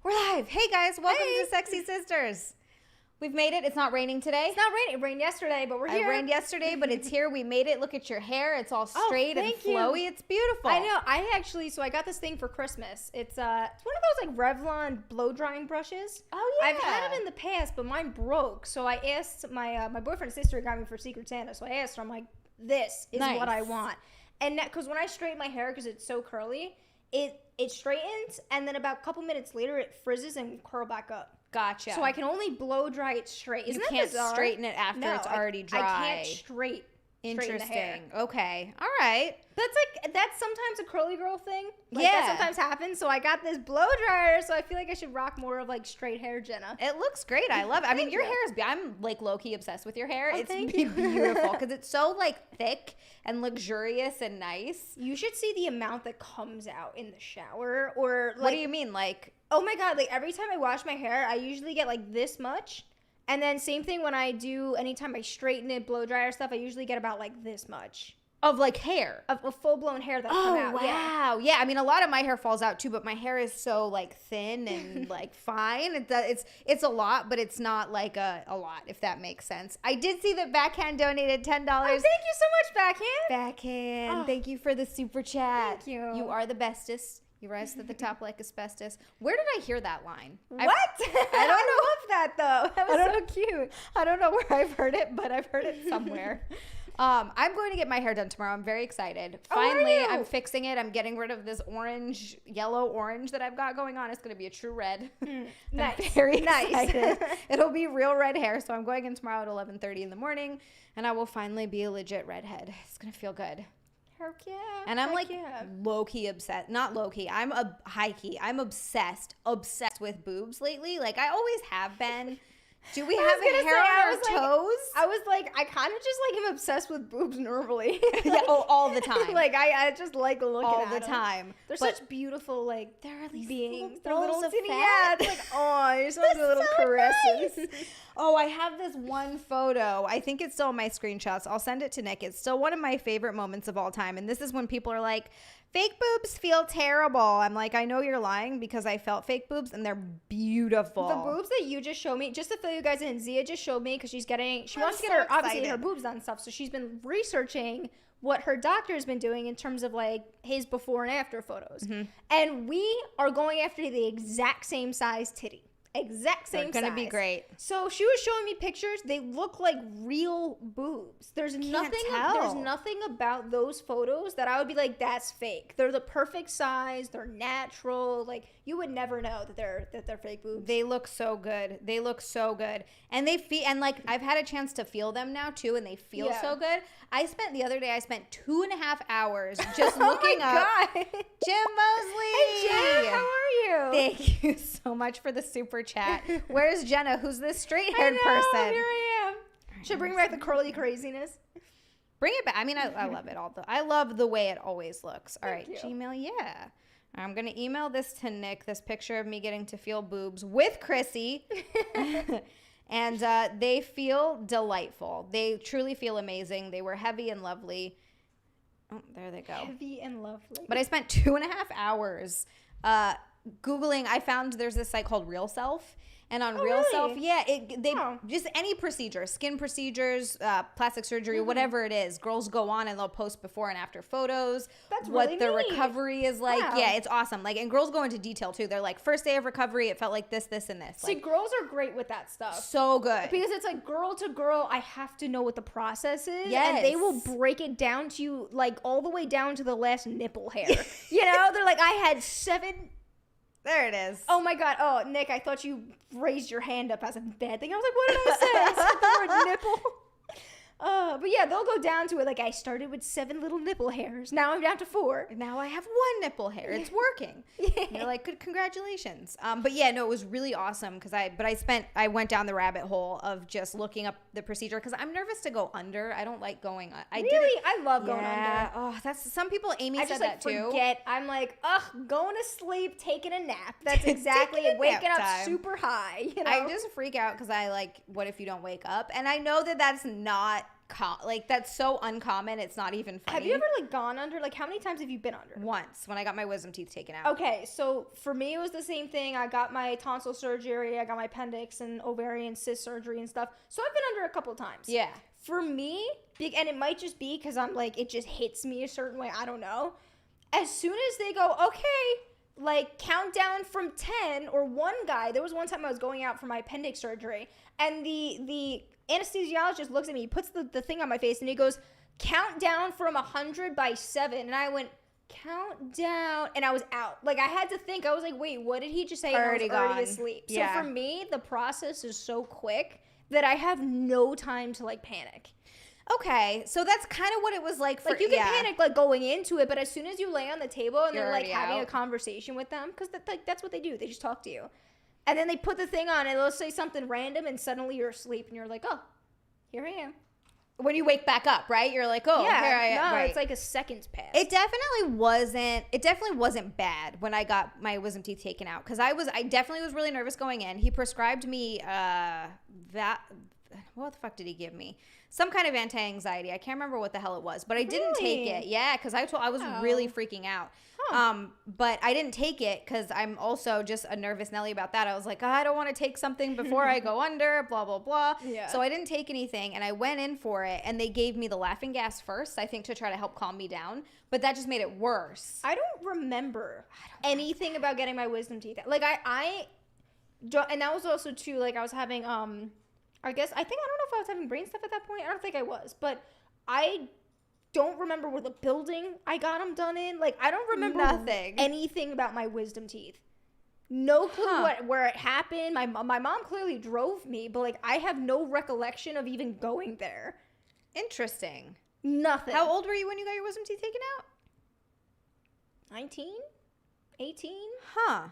We're live. Hey guys, welcome Hey. to Sexy Sisters. We've made it. It's not raining today. It's not raining. It rained yesterday, but we're here. It rained yesterday, but it's here. We made it. Look at your hair. It's all straight and thank you. flowy. It's beautiful. I know. So I got this thing for Christmas. It's one of those like Revlon blow drying brushes. Oh yeah. I've had them in the past, but mine broke. So I asked my boyfriend's sister got me for Secret Santa. So I asked her. I'm like, this is what I want. And because when I straighten my hair, because it's so curly, it straightens, and then about a couple minutes later, it frizzes and curl back up. Gotcha. So I can only blow dry it straight. Isn't you that can't bizarre? straighten it after it's already dry. I can't straighten the hair. Interesting. Okay. All right. That's sometimes a curly girl thing. Like, Yeah. that sometimes happens. So I got this blow dryer, so I feel like I should rock more of like straight hair, Jenna. It looks great. I love it. I mean, Thank your you. hair is. I'm like low key obsessed with your hair. Oh, It's thank you. beautiful because it's so like thick and luxurious and nice. You should see the amount that comes out in the shower, or like. What do you mean, like? Oh my god! Like every time I wash my hair, I usually get like this much. And then same thing when I do, anytime I straighten it, blow dry or stuff, I usually get about like this much. Of like hair. Of full-blown hair that come out. Wow. Yeah, I mean, a lot of my hair falls out too, but my hair is so like thin and like fine. It's a lot, but it's not like a lot, if that makes sense. I did see that Backhand donated $10. Oh, thank you so much, Backhand. Backhand, Oh. thank you for the super chat. Thank you. You are the bestest. You rise to the top like asbestos. Where did I hear that line? What? I don't know. I love that though. That was I so cute. I don't know where I've heard it, but I've heard it somewhere. I'm going to get my hair done tomorrow. I'm very excited. Oh, are Finally, you? I'm fixing it. I'm getting rid of this yellow orange that I've got going on. It's going to be a true red. Nice. I'm very Nice. excited. It'll be real red hair. So I'm going in tomorrow at 11:30 in the morning, and I will finally be a legit redhead. It's going to feel good. Heck yeah. And I'm Heck like yeah. low-key obsessed. Not low-key. I'm a high-key. I'm obsessed with boobs lately. Like I always have been. Do we I have was gonna hair say, I on our was like- toes? I was like, I kind of just like am obsessed with boobs normally. Yeah, all the time. Like I just like looking all at the them. time. They're But such beautiful like there are these beings. little They're balls little of teeny. fat. Yeah, it's like oh, you're supposed to do That's little so caresses. nice. Oh, I have this one photo. I think it's still in my screenshots. I'll send it to Nick. It's still one of my favorite moments of all time. And this is when people are like, fake boobs feel terrible. I'm like, I know you're lying because I felt fake boobs and they're beautiful. The boobs that you just showed me, just to fill you guys in, Xia just showed me because she I'm wants to get so her obviously her excited. boobs done and stuff. So she's been researching what her doctor has been doing in terms of like his before and after photos. Mm-hmm. And we are going after the exact same size titty. Exact same size. They're gonna be great. So she was showing me pictures. They look like real boobs. There's nothing about those photos that I would be like, that's fake. They're the perfect size. They're natural. Like you would never know that they're fake boobs. They look so good. They look so good. And they feel, and like I've had a chance to feel them now too, and they feel Yeah. so good. The other day I spent 2.5 hours just looking oh my up God. Jim Mosley. Hey Jen, how are you? Thank you so much for the super chat. Where's Jenna? Who's this straight-haired I know, person? Here I am. Should I bring back the curly craziness? Bring it back. I mean, I love it all. I love the way it always looks. All right, Thank you. Gmail, yeah. I'm going to email this to Nick, this picture of me getting to feel boobs with Chrissy. And they feel delightful. They truly feel amazing. They were heavy and lovely. Oh, there they go. Heavy and lovely. But I spent 2.5 hours Googling. I found there's this site called Real Self. And on Real really? Self, yeah, they Oh. just any procedure, skin procedures, plastic surgery, whatever it is, girls go on and they'll post before and after photos. That's what really the neat. recovery is like. Wow. Yeah, it's awesome. Like, and girls go into detail too. They're like, first day of recovery, it felt like this, and this. See, Like, girls are great with that stuff. so good. Because it's like girl to girl, I have to know what the process is. Yes. And they will break it down to you, like all the way down to the last nipple hair. You know, they're like, I had 7. There it is. Oh my God. Oh, Nick, I thought you raised your hand up as a bad thing. I was like, what did I say? I said the word nipple. But yeah, they'll go down to it. Like, I started with 7 little nipple hairs. Now I'm down to 4. Now I have 1 nipple hair. It's working. And you're like, good, congratulations. But yeah, no, it was really awesome because I went down the rabbit hole of just looking up the procedure because I'm nervous to go under. I don't like going. I love going under. Oh, that's some people. Amy I said just that too. forget. I'm like, ugh, going to sleep, taking a nap. That's exactly Taking it. a Waking nap up time. super high. You know? I just freak out because I like, what if you don't wake up? And I know that that's not like that's so uncommon. It's not even funny. Have you ever like gone under? Like how many times have you been under? Once, when I got my wisdom teeth taken out. Okay, so for me it was the same thing. I got my tonsil surgery, I got my appendix and ovarian cyst surgery and stuff. So I've been under a couple times. Yeah. For me, and it might just be because I'm like, it just hits me a certain way. I don't know. As soon as they go, okay, like count down from 10, or one guy, there was one time I was going out for my appendix surgery, and the anesthesiologist looks at me, he puts the thing on my face, and he goes, count down from 100 by 7. And I went, count down, and I was out. Like, I had to think. I was like, wait, what did he just say? Already and I was already gone. asleep. Yeah. So for me, the process is so quick that I have no time to, like, panic. Okay, so that's kind of what it was like for, like, you can panic, like, going into it, but as soon as you lay on the table and You're they're, like, already having out. a conversation with them, because that's what they do. They just talk to you. And then they put the thing on, and they'll say something random, and suddenly you're asleep, and you're like, oh, here I am. When you wake back up, right? You're like, oh, yeah, here I am. no, Right. it's like a second's pass. It definitely wasn't bad when I got my wisdom teeth taken out, because I definitely was really nervous going in. He prescribed me what the fuck did he give me? Some kind of anti-anxiety. I can't remember what the hell it was, but I didn't take it. Yeah, because I was really freaking out. Huh. But I didn't take it because I'm also just a nervous Nelly about that. I was like, I don't want to take something before I go under, blah, blah, blah. Yeah. So I didn't take anything, and I went in for it, and they gave me the laughing gas first, I think, to try to help calm me down. But that just made it worse. I don't remember anything about getting my wisdom teeth out. Like, I don't, and that was also, too, like, I was having, I don't know if I was having brain stuff at that point. I don't think I was, but I don't remember where the building I got them done in. Like, I don't remember anything about my wisdom teeth. No clue where it happened. My mom clearly drove me, but, like, I have no recollection of even going there. Interesting. Nothing. How old were you when you got your wisdom teeth taken out? 19? 18? Huh.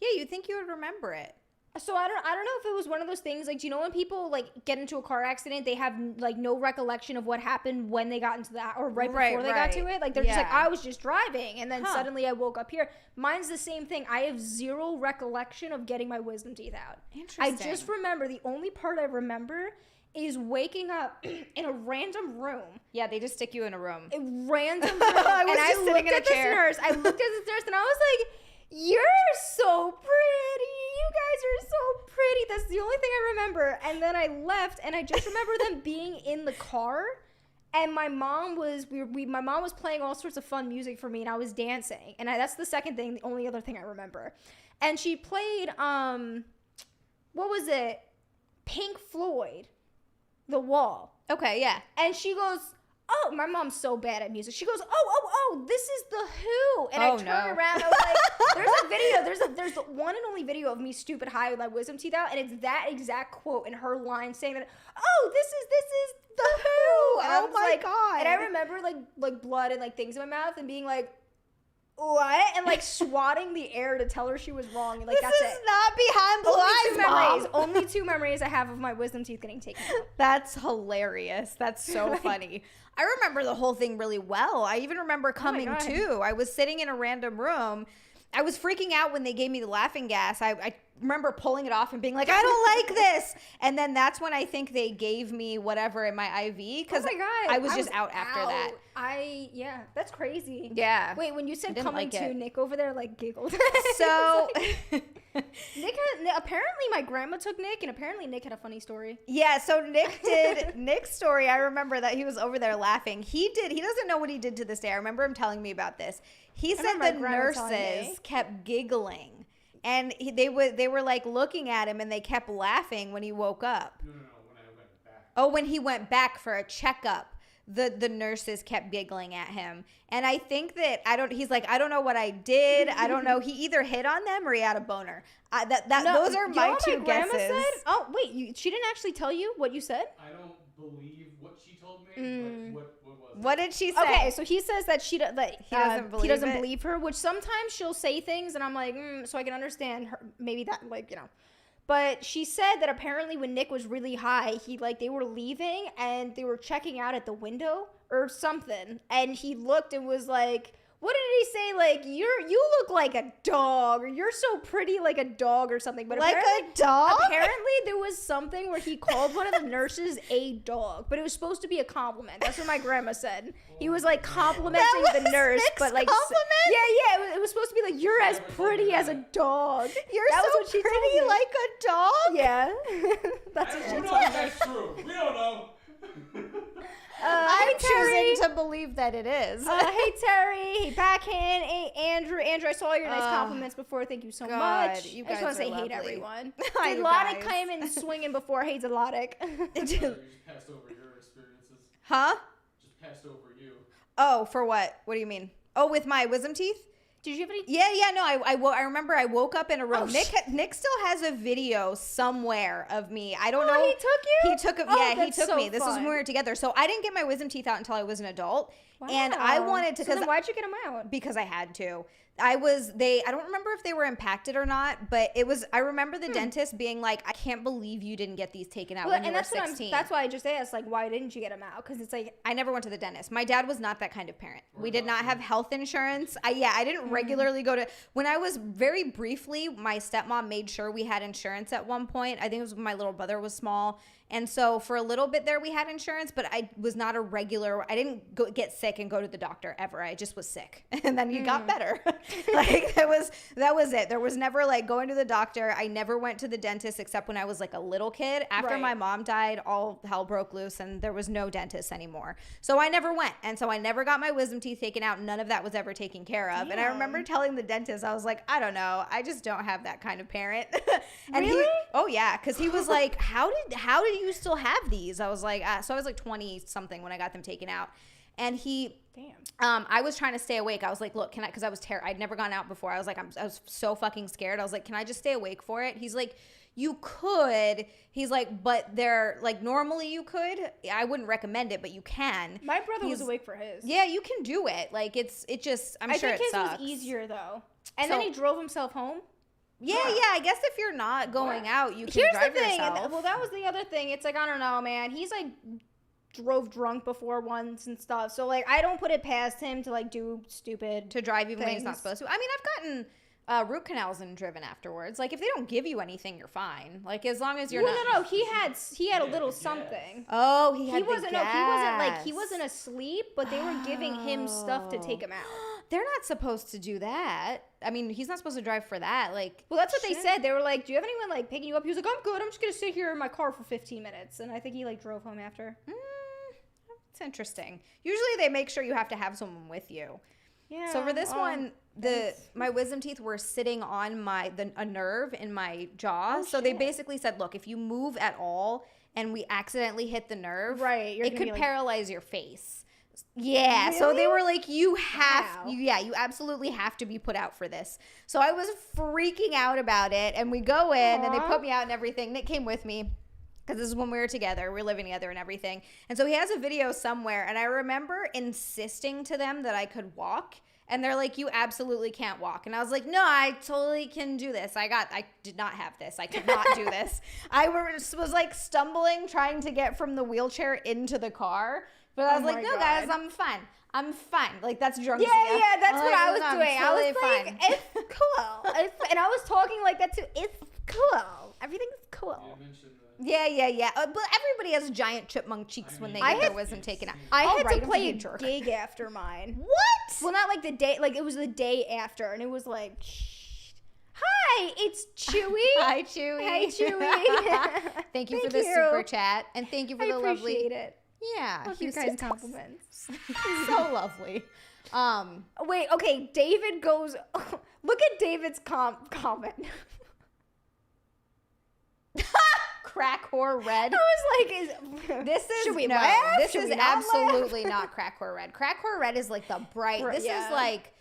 Yeah, you'd think you would remember it. So I don't know if it was one of those things, like, do you know when people, like, get into a car accident, they have, like, no recollection of what happened when they got into that, or right before they got to it? Like, they're just like, I was just driving, and then suddenly I woke up here. Mine's the same thing. I have zero recollection of getting my wisdom teeth out. Interesting. I just remember, the only part I remember is waking up in a random room. Yeah, they just stick you in a room. A random room. I looked at this nurse. I looked at this nurse, and I was like, you're so pretty. You guys are so pretty. That's the only thing I remember. And then I left, and I just remember them being in the car, and my mom was my mom was playing all sorts of fun music for me, and I was dancing. And that's the second thing, the only other thing I remember. And she played what was it? Pink Floyd, The Wall. Okay, yeah. And she goes, oh, my mom's so bad at music. She goes, oh, this is The Who. And I turned around, I was like, there's a video, there's the one and only video of me stupid high with my wisdom teeth out, and it's that exact quote in her line saying that, oh, this is The Who. And oh my God. And I remember like blood and like things in my mouth and being like, what? And like swatting the air to tell her she was wrong. And like, that's it. This is not behind blue eyes, Mom. Only 2 memories I have of my wisdom teeth getting taken out. That's hilarious. That's so funny. I remember the whole thing really well. I even remember coming to. I was sitting in a random room. I was freaking out when they gave me the laughing gas. I remember pulling it off and being like, I don't like this. And then that's when I think they gave me whatever in my IV, because I was just out after that. Yeah, that's crazy. Yeah. Wait, when you said coming to, Nick over there like giggled. So Nick apparently my grandma took Nick, and apparently Nick had a funny story. Yeah, so Nick's story, I remember that he was over there laughing. He doesn't know what he did to this day. I remember him telling me about this. He said the nurses kept giggling, and they were like looking at him, and they kept laughing when he woke up. No, when I went back. Oh, when he went back for a checkup, the nurses kept giggling at him. And I think that he's like, I don't know what I did. I don't know. He either hit on them or he had a boner. Those are my two guesses. Said? Oh, wait, she didn't actually tell you what you said? I don't believe what she told me, but what was it? What did she say? Okay, so he says that he doesn't it. believe her, which sometimes she'll say things, and I'm like, so I can understand her, maybe that, like, you know. But she said that apparently when Nick was really high, they were leaving and they were checking out at the window or something, and he looked and was like, what did he say? Like, you look like a dog, or you're so pretty like a dog or something. But like a dog? Apparently there was something where he called one of the nurses a dog, but it was supposed to be a compliment. That's what my grandma said. He was like complimenting the nurse, but like compliment? Yeah, it was supposed to be like, you're as pretty as a dog. You're that so was what she told pretty me. like a dog? Yeah. That's what she Who told knows me. that's true? We don't know. I'm Hey, Terry. choosing to believe that it is. Hey Terry, hey backhand, hey Andrew. Andrew, I saw your nice compliments before. Thank you so God, much. you I just guys want to say are hate lovely. everyone. Hi, Did you Lodic guys. came in swinging before? Hey, Lodic. You just passed over your experiences. Huh? Just passed over you. Oh, for what? What do you mean? Oh, with my wisdom teeth? Did you have any? Yeah, no, I remember I woke up in a room. Oh, Nick still has a video somewhere of me. I don't know. He took you? He took it. Oh, Yeah, he that's took so me. This was when fun. we were together. So I didn't get my wisdom teeth out until I was an adult. And I Wow. wanted to, So then why'd you get them out? because I had to. I don't remember if they were impacted or not, but I remember the dentist being like, I can't believe you didn't get these taken out when you were 16. That's why I just asked, like, why didn't you get them out? Because it's like, I never went to the dentist. My dad was not that kind of parent. We did not have health insurance. I didn't regularly go to, when I was very briefly, my stepmom made sure we had insurance at one point. I think it was when my little brother was small. And so for a little bit there, we had insurance, but I was not a regular, I didn't get sick and go to the doctor ever. I just was sick. And then you got better. Like that was it. There was never like going to the doctor. I never went to the dentist except when I was like a little kid. After Right. my mom died, all hell broke loose and there was no dentist anymore. So I never went. And so I never got my wisdom teeth taken out. None of that was ever taken care of. And I remember telling the dentist, I was like, I don't know. I just don't have that kind of parent. And Really? oh yeah. Cause he was like, how did you still have these? I was like, so I was like 20 something when I got them taken out. And I was trying to stay awake. I was like, look, can I, cause I was I'd never gone out before. I was like, I was so fucking scared. I was like, can I just stay awake for it? He's like, you could. He's like, but they're like, normally you could. I wouldn't recommend it, but you can. my brother was awake for his. Yeah, you can do it. Like I'm sure it sucks. I think his was easier though. And then So- he drove himself home. Yeah, I guess if you're not going out, you can Here's drive the thing. yourself. Well, that was the other thing. It's like, I don't know, man. He's like drove drunk before once and stuff. So like, I don't put it past him to like do stupid. To drive even when he's not things. supposed to. I mean, I've gotten root canals and driven afterwards. Like if they don't give you anything, you're fine. Like as long as you're Well, not. no. He had a little something. Oh, he had He wasn't. No, he gas. wasn't asleep, but they were giving him stuff to take him out. They're not supposed to do that. I mean, he's not supposed to drive for that. Like, Well, that's what they said. They were like, "Do you have anyone like picking you up?" He was like, "I'm good. I'm just gonna sit here in my car for 15 minutes." And I think he like drove home after. it's interesting. Usually, they make sure you have to have someone with you. Yeah. So for this well, one, my wisdom teeth were sitting on a nerve in my jaw. Oh, so they shit. basically said, look, if you move at all and we accidentally hit the nerve, Right, you're it gonna could be like- paralyze your face. Yeah, so they Really? were like, you Wow. you absolutely have to be put out for this. So I was freaking out about it, and we go in, and they Aw. put me out and everything. Nick came with me, because this is when we were together. We were living together and everything. And so he has a video somewhere, and I remember insisting to them that I could walk, and they're like, you absolutely can't walk. And I was like, no, I totally can do this. I did not have this. I could not do this. I was like stumbling, trying to get from the wheelchair into the car. But I was Oh like, my no, guys, God. I'm fine. I'm fine. Like, that's drunk. Yeah, that's I'm what like, I was "No, I'm doing. I was totally like, fine." it's cool. And I was talking like that too. It's cool. Everything's You cool. mentioned Yeah. But everybody has giant chipmunk cheeks when they I get their had- wisdom taken out. I All had right, to I'm play being a a jerk. gig after mine. What? Well, not like the day. Like it was the day after, and it was like, "Hi, it's Chewy. Hi, Chewy. Hey, Chewy. Thank you for Thank the you. super chat. And thank you for I the lovely. appreciate it. Yeah. Love your he's guys' just compliments. so lovely. Wait, okay. David goes. Look at David's comment. Crack whore red. I was like, This is should we no, laugh? this Should is we not absolutely not crack whore red. Crack whore red is like the bright. Right, This yeah. is like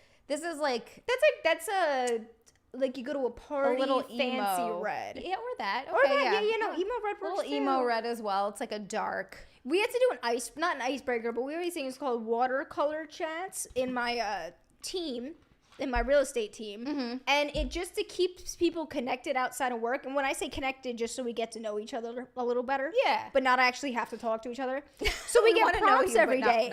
That's a like you go to a a party, little fancy emo red. Yeah, or that. Or Okay, that, yeah, you know, emo red a works little emo too. red as well. It's like a dark. We had to do not an icebreaker, but we were doing it's called watercolor chats in my team. in my real estate team, and it just to keeps people connected outside of work. And when I say connected, just so we get to know each other a little better, but not actually have to talk to each other. So we get prompts every day.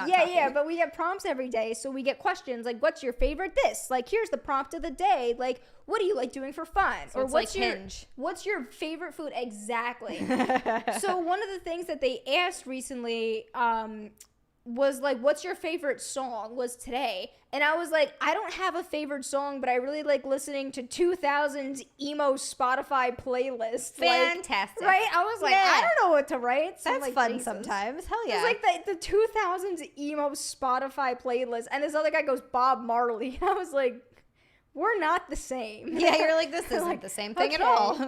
But we get prompts every day. So we get questions like, "What's your favorite this?" Like, here's the prompt of the day. Like, what do you like doing for fun? So or what's your favorite food? Exactly. So one of the things that they asked recently was like, what's your favorite song, was today. And I was like, I don't have a favorite song, but I really like listening to 2000s emo Spotify playlist. Fantastic. Right? I was like, I don't know what to write. So that's like, fun Jesus. sometimes. Hell yeah. It's like the 2000s emo Spotify playlist. And this other guy goes, Bob Marley. I was like, we're not the same. Yeah, you're like, this isn't like, the same thing at all.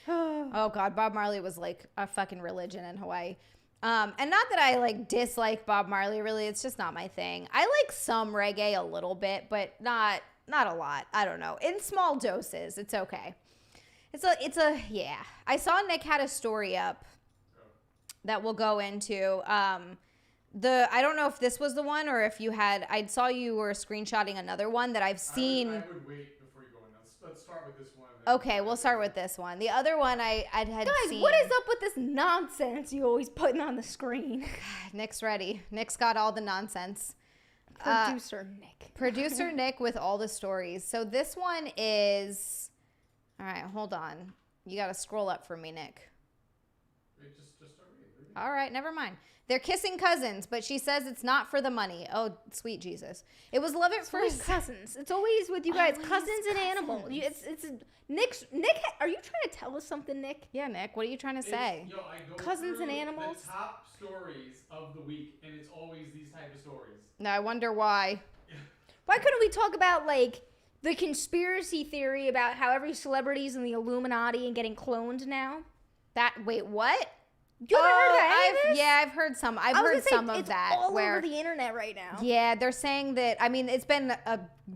Oh, God. Bob Marley was like a fucking religion in Hawaii. And not that I like dislike Bob Marley, really. It's just not my thing. I like some reggae a little bit, but not a lot. I don't know. In small doses, it's okay. Yeah. I saw Nick had a story up that we'll go into. I don't know if this was the one or if you had, I saw you were screenshotting another one that I've seen. I would wait before you go in. Let's start with this one. Okay, we'll start with this one. The other one I had Guys, seen. what is up with this nonsense you always putting on the screen? Nick's ready. Nick's got all the nonsense. Producer Nick with all the stories. So this one is, all right, hold on. You got to scroll up for me, Nick. Wait, just start reading. All right, never mind. They're kissing cousins, but she says it's not for the money. Oh, sweet Jesus. It was love at first. Cousins. It's always with you guys. Always cousins and animals. It's Nick, are you trying to tell us something, Nick? Yeah, Nick, what are you trying to say? I go cousins and animals. The top stories of the week, and it's always these type of stories. Now, I wonder why. Why couldn't we talk about, like, the conspiracy theory about how every celebrity's in the Illuminati and getting cloned now? Wait, what? You haven't heard that? Yeah, I've heard some. I've heard some of that. It's all over the internet right now. Yeah, they're saying that. I mean, it's been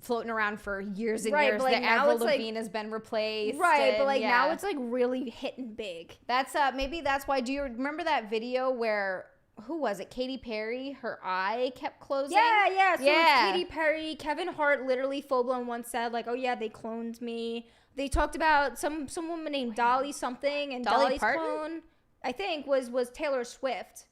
floating around for years and years. But like, that Avril Lavigne has been replaced. Right, but like now it's like really hitting big. That's maybe that's why. Do you remember that video where who was it? Katy Perry, her eye kept closing. Yeah. So it's Katy Perry. Kevin Hart literally full blown once said like, "Oh yeah, they cloned me." They talked about some woman named Dolly something, and Dolly Dolly's Parton? clone, I think, was Taylor Swift.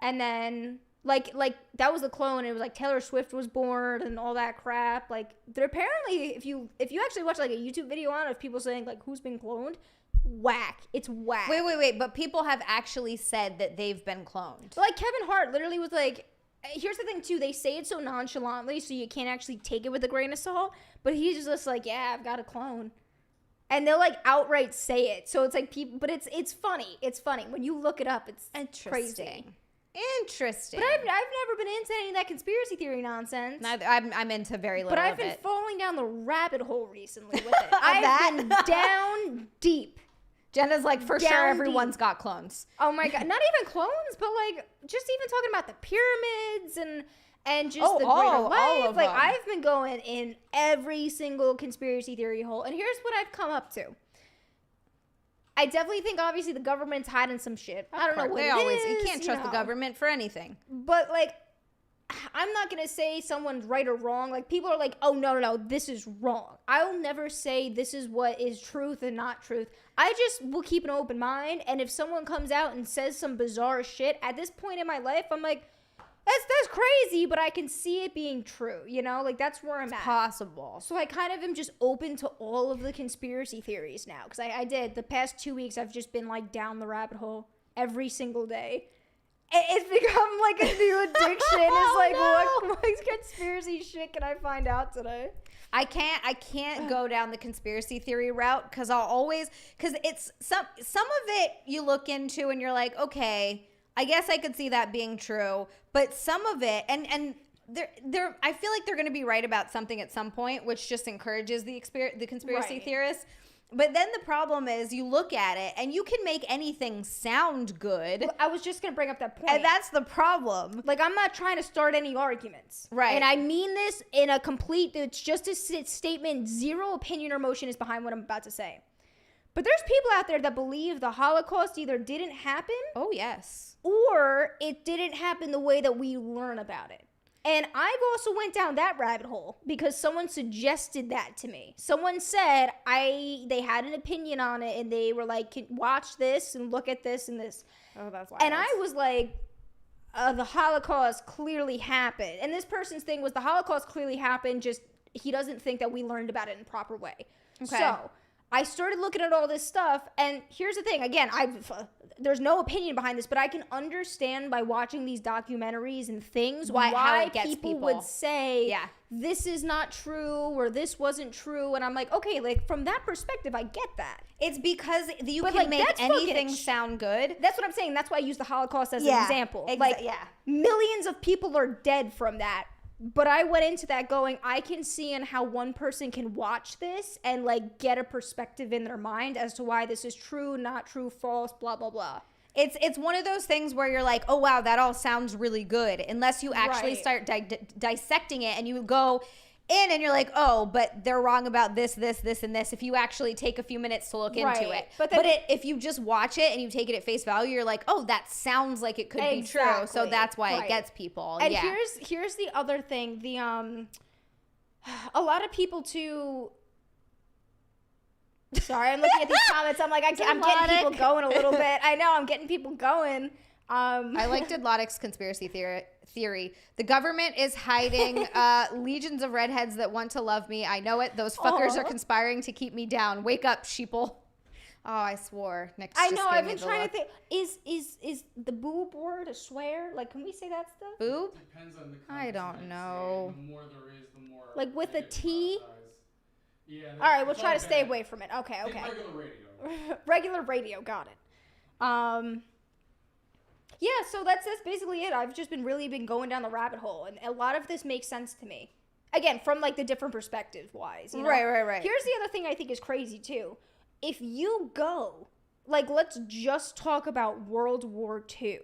And then like that was the clone, and it was like Taylor Swift was born and all that crap. Like, they're apparently, if you actually watch like a YouTube video on it of people saying like who's been cloned, whack. It's whack. Wait, but people have actually said that they've been cloned. But like Kevin Hart literally was like, here's the thing too, they say it so nonchalantly so you can't actually take it with a grain of salt, but he's just like, yeah, I've got a clone. And they'll like outright say it. So it's like people, but it's funny. It's funny. When you look it up, it's crazy. Interesting. But I've never been into any of that conspiracy theory nonsense. I'm into very little of it. But I've been falling down the rabbit hole recently with it. I've been down deep. Jenna's like, for down sure everyone's deep. got clones. Oh my God. Not even clones, but like just even talking about the pyramids and just the greater life. All of like them. I've been going in every single conspiracy theory hole. And here's what I've come up to. I definitely think obviously the government's hiding some shit. I don't know what You can't trust the government for anything. But like, I'm not going to say someone's right or wrong. Like, people are like, oh, no, this is wrong. I'll never say this is what is truth and not truth. I just will keep an open mind. And if someone comes out and says some bizarre shit, at this point in my life, I'm like, that's crazy, but I can see it being true, you know? Like, that's where I'm at. Possible. So I kind of am just open to all of the conspiracy theories now. Because I did. The past 2 weeks, I've just been, like, down the rabbit hole every single day. It's become, like, a new addiction. It's like, what conspiracy shit can I find out today? I can't go down the conspiracy theory route because it's some of it you look into and you're like, okay, I guess I could see that being true, but some of it, and I feel like they're going to be right about something at some point, which just encourages the conspiracy theorists. But then the problem is you look at it and you can make anything sound good. Well, I was just going to bring up that point. And that's the problem. Like, I'm not trying to start any arguments. Right. And I mean this in a complete, it's just a statement, zero opinion or emotion is behind what I'm about to say. But there's people out there that believe the Holocaust either didn't happen. Oh, yes. Or it didn't happen the way that we learn about it. And I've also went down that rabbit hole because someone suggested that to me. Someone said they had an opinion on it and they were like, watch this and look at this and this. Oh, that's wild. And I was like, the Holocaust clearly happened. And this person's thing was the Holocaust clearly happened, just he doesn't think that we learned about it in a proper way. Okay. So I started looking at all this stuff, and here's the thing. Again, there's no opinion behind this, but I can understand by watching these documentaries and things why people would say, this is not true or this wasn't true. And I'm like, okay, like from that perspective, I get that. It's because you can make anything sound good. That's what I'm saying. That's why I use the Holocaust as an example. Millions of people are dead from that. But I went into that going, I can see in how one person can watch this and like get a perspective in their mind as to why this is true, not true, false, blah, blah, blah. It's one of those things where you're like, oh, wow, that all sounds really good. Unless you actually start dissecting it and you go in and you're like, oh, but they're wrong about this, this, this, and this. If you actually take a few minutes to look into it. But if you just watch it and you take it at face value, you're like, oh, that sounds like it could be true. So that's why it gets people. And here's the other thing. A lot of people too. Sorry, I'm looking at these comments. I'm like, I'm getting people going a little bit. I know, I'm getting people going. I liked Adlottic's conspiracy theory. The government is hiding legions of redheads that want to love me. I know it. Those fuckers are conspiring to keep me down. Wake up, sheeple. Oh, I swore. Nick I know. I've been trying to think. Is the boob word a swear? Like, can we say that stuff? Boob? Depends on the I don't know. The more there is, the more. Like with a T? Yeah. All right, we'll try to stay away from it. Okay. Regular radio. Regular radio. Got it. Yeah, so that's basically it. I've just been going down the rabbit hole, and a lot of this makes sense to me. Again, from like the different perspectives wise. You know? Right. Here's the other thing I think is crazy too. If you go, like, let's just talk about World War II.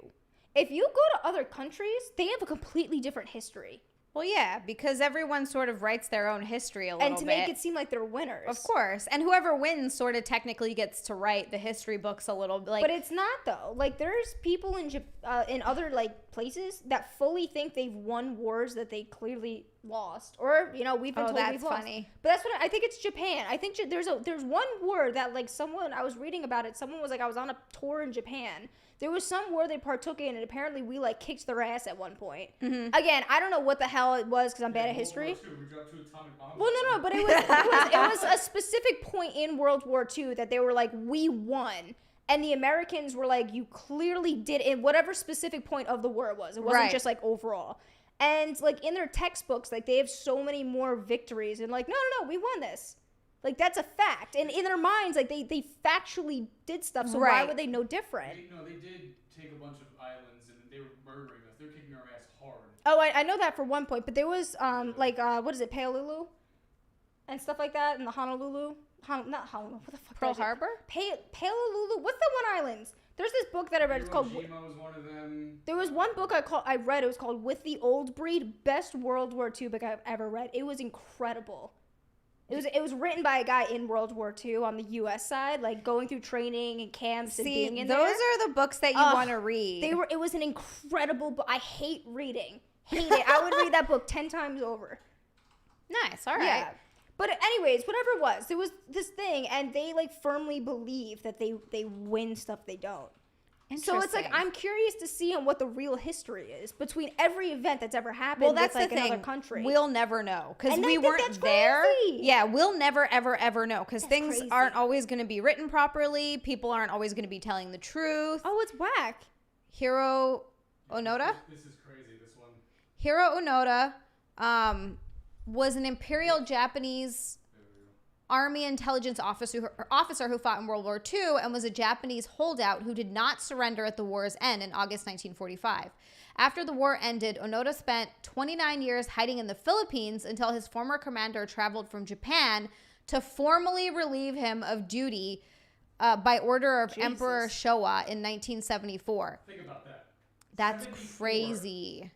If you go to other countries, they have a completely different history. Well, yeah, because everyone sort of writes their own history a little bit. And to make it seem like they're winners. Of course. And whoever wins sort of technically gets to write the history books a little bit. But it's not, though. Like, there's people in other, like, places that fully think they've won wars that they clearly lost. Or, you know, we've been told we've lost. Funny. But that's what I think it's Japan. I think there's one war that, like, I was reading about it. Someone was like, I was on a tour in Japan. There was some war they partook in, and apparently we, like, kicked their ass at one point. Mm-hmm. Again, I don't know what the hell it was because I'm bad at history. We dropped 2 atomic bombs. Well, no, but it was a specific point in World War II that they were like, we won. And the Americans were like, you clearly did, in whatever specific point of the war it was. It wasn't just, like, overall. And, like, in their textbooks, like, they have so many more victories. And, like, no, we won this. Like, that's a fact. And in their minds, like, they factually did stuff, so why would they know different? They did take a bunch of islands, and they were murdering us. They were kicking our ass hard. Oh, I know that for one point. But there was, what is it, Honolulu? And stuff like that, and the Honolulu. Not Honolulu, what the fuck Pearl Harbor? Honolulu. What's the one island? There's this book that I read. It's called. Hiroshima was one of them. There was one book I read. It was called With the Old Breed. Best World War II book I've ever read. It was incredible. It was written by a guy in World War II on the U.S. side, like going through training and camps and being in there. Those are the books that you want to read. It was an incredible book. I hate reading. Hate it. I would read that book 10 times over. Nice. All right. Yeah. But anyways, whatever it was, there was this thing, and they like firmly believe that they win stuff they don't. So it's like, I'm curious to see on what the real history is between every event that's ever happened with like another country. We'll never know because we weren't there. Yeah, we'll never, ever, ever know because things aren't always going to be written properly. People aren't always going to be telling the truth. Oh, it's whack. Hiro Onoda? This is crazy, this one. Hiro Onoda was an Imperial Japanese Army intelligence officer who fought in World War II and was a Japanese holdout who did not surrender at the war's end in August 1945. After the war ended, Onoda spent 29 years hiding in the Philippines until his former commander traveled from Japan to formally relieve him of duty by order of Emperor Showa in 1974. Think about that. That's 74. crazy.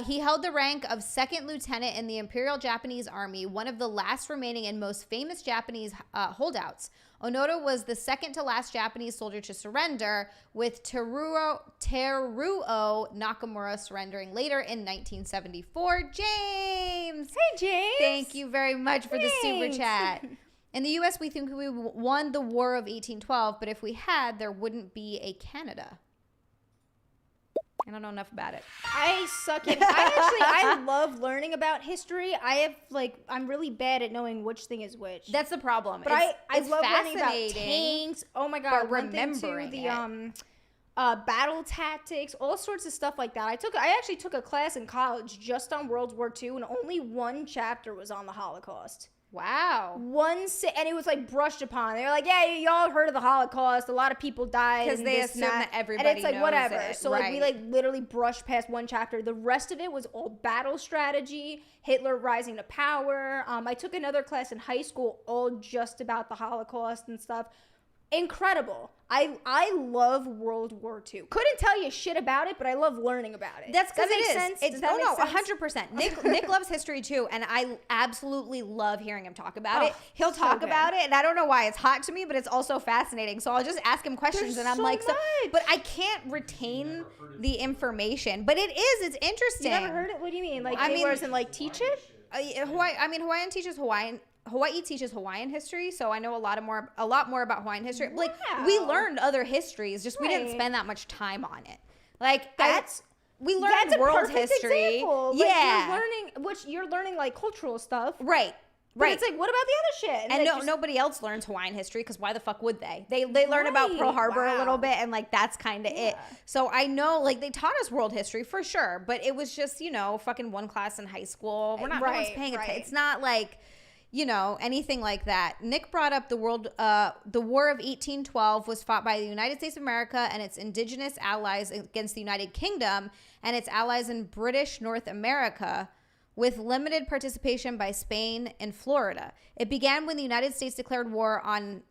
He held the rank of second lieutenant in the Imperial Japanese Army, one of the last remaining and most famous Japanese holdouts. Onoda was the second to last Japanese soldier to surrender, with Teruo Nakamura surrendering later in 1974. James! Hey, James! Thank you very much for the super chat. In the U.S., we think we won the War of 1812, but if we had, there wouldn't be a Canada. I don't know enough about it. I suck at I love learning about history. I'm really bad at knowing which thing is which. That's the problem. But I love learning about tanks. Oh my God. Remembering the battle tactics, all sorts of stuff like that. I actually took a class in college just on World War II, and only one chapter was on the Holocaust. Wow. And it was like brushed upon. They were like, yeah, y'all heard of the Holocaust. A lot of people died. Because they assume that everybody knows it. And it's like, whatever. It. So like we like literally brushed past one chapter. The rest of it was all battle strategy, Hitler rising to power. I took another class in high school all just about the Holocaust and stuff. Incredible. I love World War II. Couldn't tell you shit about it, but I love learning about it. That's because it is. Sense? It's, Does that make sense? 100%. Nick loves history too, and I absolutely love hearing him talk about it. He'll so talk good. about it, and I don't know why it's hot to me, but it's also fascinating. So I'll just ask him questions, and I'm like, so, but I can't retain the information. But it is. It's interesting. You never heard it? What do you mean? Like, whereas in like teach it? Hawaii teaches Hawaiian. Hawaii teaches Hawaiian history, so I know a lot more about Hawaiian history. Wow. Like, we learned other histories, just we didn't spend that much time on it. Like, we learned world history. Example. Yeah, like, you're learning like cultural stuff, right? But it's like, what about the other shit? And like, nobody else learns Hawaiian history because why the fuck would they? They learn about Pearl Harbor a little bit, and like that's kind of it. So I know like they taught us world history for sure, but it was just fucking one class in high school. We're not no one's paying attention. It's not like anything like that. Nick brought up the War of 1812 was fought by the United States of America and its indigenous allies against the United Kingdom and its allies in British North America, with limited participation by Spain and Florida. It began when the United States declared war on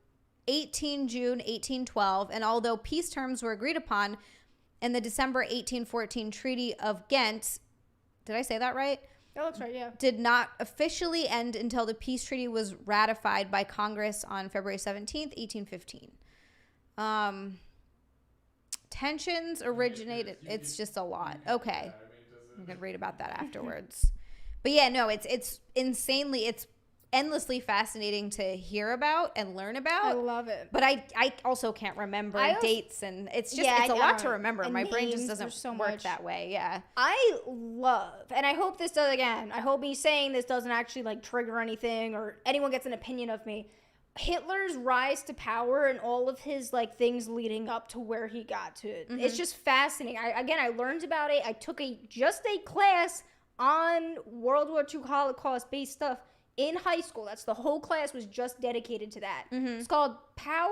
18 June 1812, and although peace terms were agreed upon in the December 1814 Treaty of Ghent, did I say that right? Oh, that's right, yeah. Did not officially end until the peace treaty was ratified by Congress on February 17th, 1815. Tensions originated. It's just a lot. Okay. I'm going to read about that afterwards. But yeah, no, it's insanely, it's endlessly fascinating to hear about and learn about. I love it. But I also can't remember dates, and it's just it's a lot to remember. My brain just doesn't work that way. Yeah. I love, and I hope this does again. I hope me saying this doesn't actually like trigger anything or anyone gets an opinion of me. Hitler's rise to power and all of his like things leading up to where he got to. Mm-hmm. It's just fascinating. I learned about it. I took just a class on World War II Holocaust based stuff in high school. That's the whole class was just dedicated to that. Mm-hmm. It's called Power,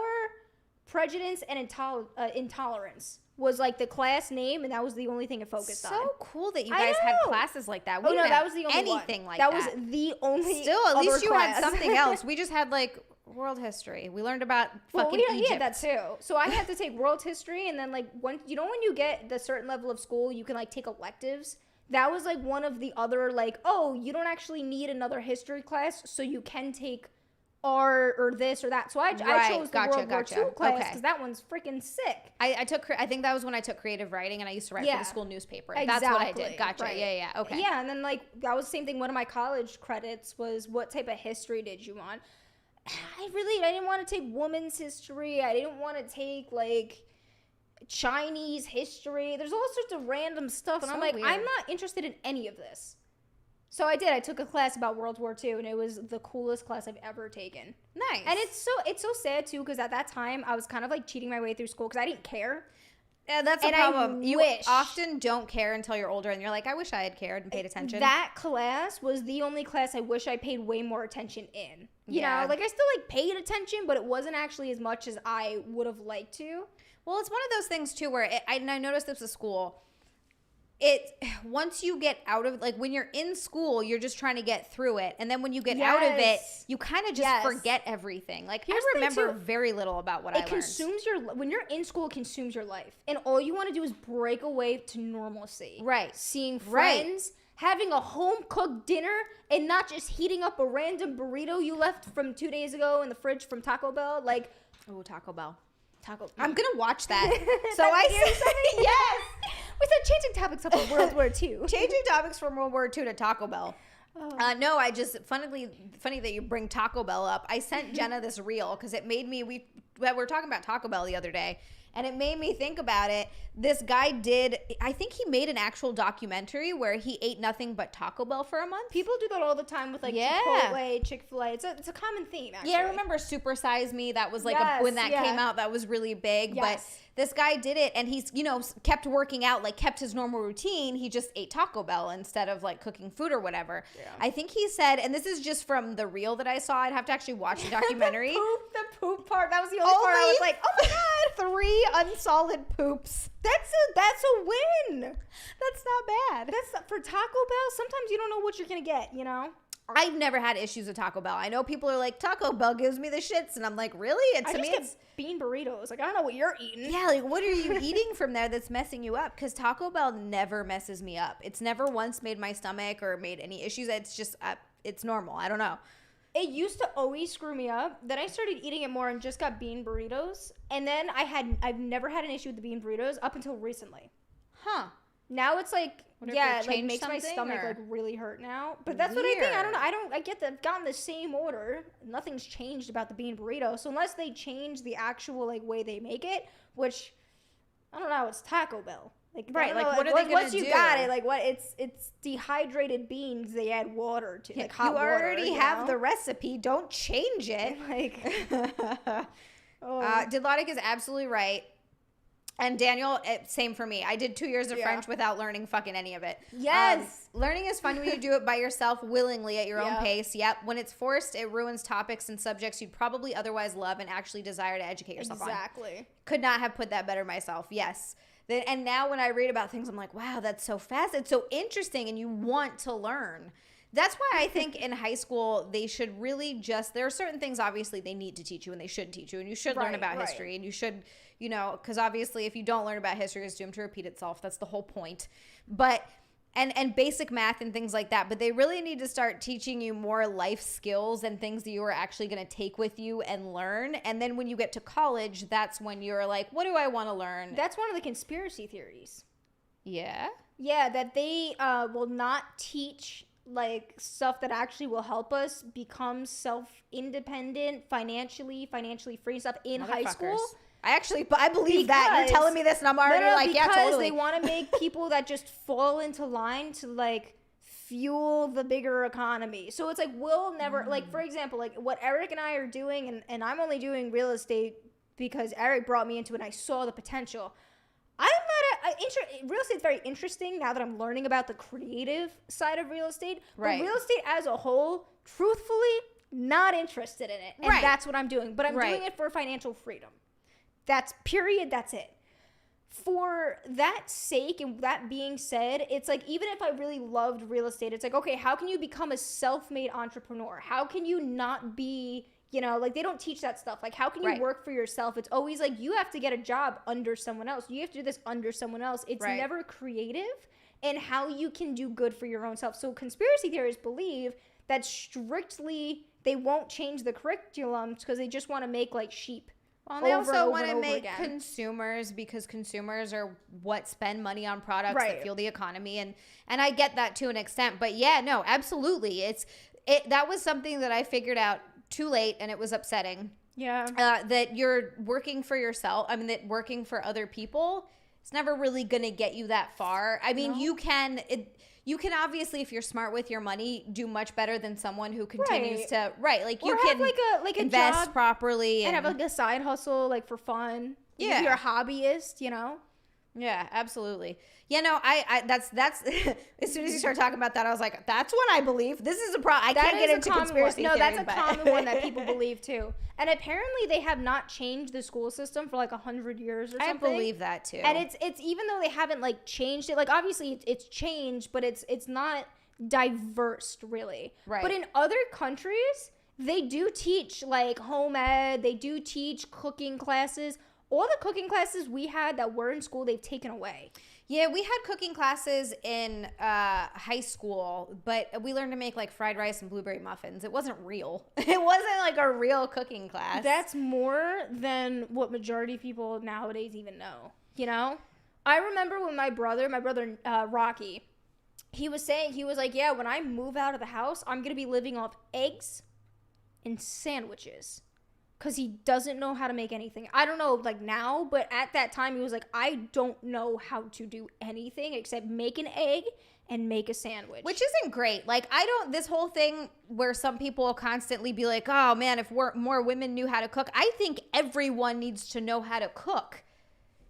Prejudice, and Intolerance was like the class name, and that was the only thing it focused on. So cool that you guys had classes like that. We that was the only anything one. Like that. That was the only. Still, at least you class. had something else. We just had like world history. We learned about fucking Egypt. Yeah, that too. So I had to take world history, and then like when you get the certain level of school, you can like take electives. That was like one of the other like, oh, you don't actually need another history class, so you can take art or this or that. So I chose the World War II class because that one's freaking sick. I think that was when I took creative writing, and I used to write for the school newspaper. Exactly. That's what I did. Gotcha. Right. Yeah. Okay. Yeah, and then like that was the same thing. One of my college credits was what type of history did you want? I didn't want to take women's history. I didn't want to take like Chinese history. There's all sorts of random stuff, and I'm like, weird. I'm not interested in any of this. So I took a class about World War II, and it was the coolest class I've ever taken. Nice. And it's so sad too, because at that time I was kind of like cheating my way through school because I didn't care. Yeah, that's a problem. You often don't care until you're older, and you're like, I wish I had cared and paid attention. That class was the only class I wish I paid way more attention in. You know, like I still like paid attention, but it wasn't actually as much as I would have liked to. Well, it's one of those things too where and I noticed this at school. once you get out of, like, when you're in school, you're just trying to get through it, and then when you get out of it, you kind of just forget everything. Like, I remember very little about what I learned. It consumes when you're in school, it consumes your life, and all you want to do is break away to normalcy. Right. Seeing friends, having a home cooked dinner, and not just heating up a random burrito you left from 2 days ago in the fridge from Taco Bell. Like, oh, Taco Bell. I'm gonna watch that. So I said yes. We said changing topics up from World War II. Changing topics from World War II to Taco Bell. No, I just funny that you bring Taco Bell up. I sent Jenna this reel because it made me. We were talking about Taco Bell the other day, and it made me think about it. This guy I think he made an actual documentary where he ate nothing but Taco Bell for a month. People do that all the time with, like, Chipotle, Chick-fil-A. It's a common theme, actually. Yeah, I remember Super Size Me. That was like when that came out, that was really big. Yes. But this guy did it, and he's, kept working out, like, kept his normal routine. He just ate Taco Bell instead of, like, cooking food or whatever. Yeah. I think he said, and this is just from the reel that I saw. I'd have to actually watch the documentary. the poop part. That was the only part I was like, oh my God. 3 unsolid poops. That's a win. That's not bad. For Taco Bell, sometimes you don't know what you're going to get, I've never had issues with Taco Bell. I know people are like, Taco Bell gives me the shits, and I'm like, really? And to me, it's bean burritos. Like, I don't know what you're eating. Yeah, like, what are you eating from there that's messing you up? Because Taco Bell never messes me up. It's never once made my stomach or made any issues. It's just, it's normal. I don't know. It used to always screw me up. Then I started eating it more and just got bean burritos. And then I've never had an issue with the bean burritos up until recently. Huh. Now it's like, it makes my stomach like really hurt now. But that's what I think. I don't know. I get that I've gotten the same order. Nothing's changed about the bean burrito. So unless they change the actual, like, way they make it, which I don't know, it's Taco Bell. Like, right, like, what are they gonna once do? You got it, like, what? It's dehydrated beans. They add water to, like, hot water. You already have the recipe. Don't change it. Like, Didlotic is absolutely right. And Daniel, same for me. I did 2 years of French without learning fucking any of it. Yes. Learning is fun when you do it by yourself, willingly, at your own pace. Yep. When it's forced, it ruins topics and subjects you'd probably otherwise love and actually desire to educate yourself on. Exactly. Could not have put that better myself. Yes. And now when I read about things, I'm like, wow, that's so fast. It's so interesting, and you want to learn. That's why I think in high school, they should really there are certain things, obviously, they need to teach you, and they should teach you, and you should learn about history, and you should, because obviously if you don't learn about history, it's doomed to repeat itself. That's the whole point. But, and basic math and things like that, but they really need to start teaching you more life skills and things that you are actually going to take with you and learn. And then when you get to college, that's when you're like, what do I want to learn? That's one of the conspiracy theories. Yeah? Yeah, that they will not teach, like, stuff that actually will help us become self-independent, financially free stuff in high school. I believe that. You're telling me this, and I'm already yeah, totally. Because they want to make people that just fall into line to, like, fuel the bigger economy. So it's like, we'll never, like, for example, like, what Eric and I are doing, and I'm only doing real estate because Eric brought me into it, and I saw the potential. Real estate's very interesting now that I'm learning about the creative side of real estate. Right. But real estate as a whole, truthfully, not interested in it. And that's what I'm doing. But I'm doing it for financial freedom. That's it. For that sake, and that being said, it's like, even if I really loved real estate, it's like, okay, how can you become a self-made entrepreneur? How can you not be, like, they don't teach that stuff. Like, how can you work for yourself? It's always like, you have to get a job under someone else. You have to do this under someone else. It's never creative and how you can do good for your own self. So conspiracy theorists believe that strictly they won't change the curriculum because they just want to make, like, sheep. Well, and they also want to make consumers, because consumers are what spend money on products that fuel the economy. And I get that to an extent. But yeah, no, absolutely. That was something that I figured out too late, and it was upsetting. Yeah. That you're working for yourself. I mean, that working for other people, it's never really going to get you that far. I mean, you can obviously, if you're smart with your money, do much better than someone who continues to like, you can have a invest job properly and have, like, a side hustle, like, for fun. Yeah, if you're a hobbyist, Yeah, absolutely. Yeah, no, I that's as soon as you start talking about that, I was like, that's what I believe. This is a problem. I can't get into conspiracy one. No, theories, that's a common one that people believe too. And apparently they have not changed the school system for like 100 years or something. I believe that too. And it's even though they haven't like changed it, like obviously it's changed, but it's not diverse really. Right. But in other countries, they do teach like home ed, they do teach cooking classes. All the cooking classes we had that were in school, they've taken away. Yeah, we had cooking classes in high school, but we learned to make like fried rice and blueberry muffins. It wasn't real. It wasn't like a real cooking class. That's more than what majority of people nowadays even know, you know? I remember when my brother Rocky, he was like, yeah, when I move out of the house, I'm going to be living off eggs and sandwiches. Because he doesn't know how to make anything. I don't know, like now, but at that time, he was like, I don't know how to do anything except make an egg and make a sandwich. Which isn't great. Like, this whole thing where some people constantly be like, oh man, if more women knew how to cook. I think everyone needs to know how to cook.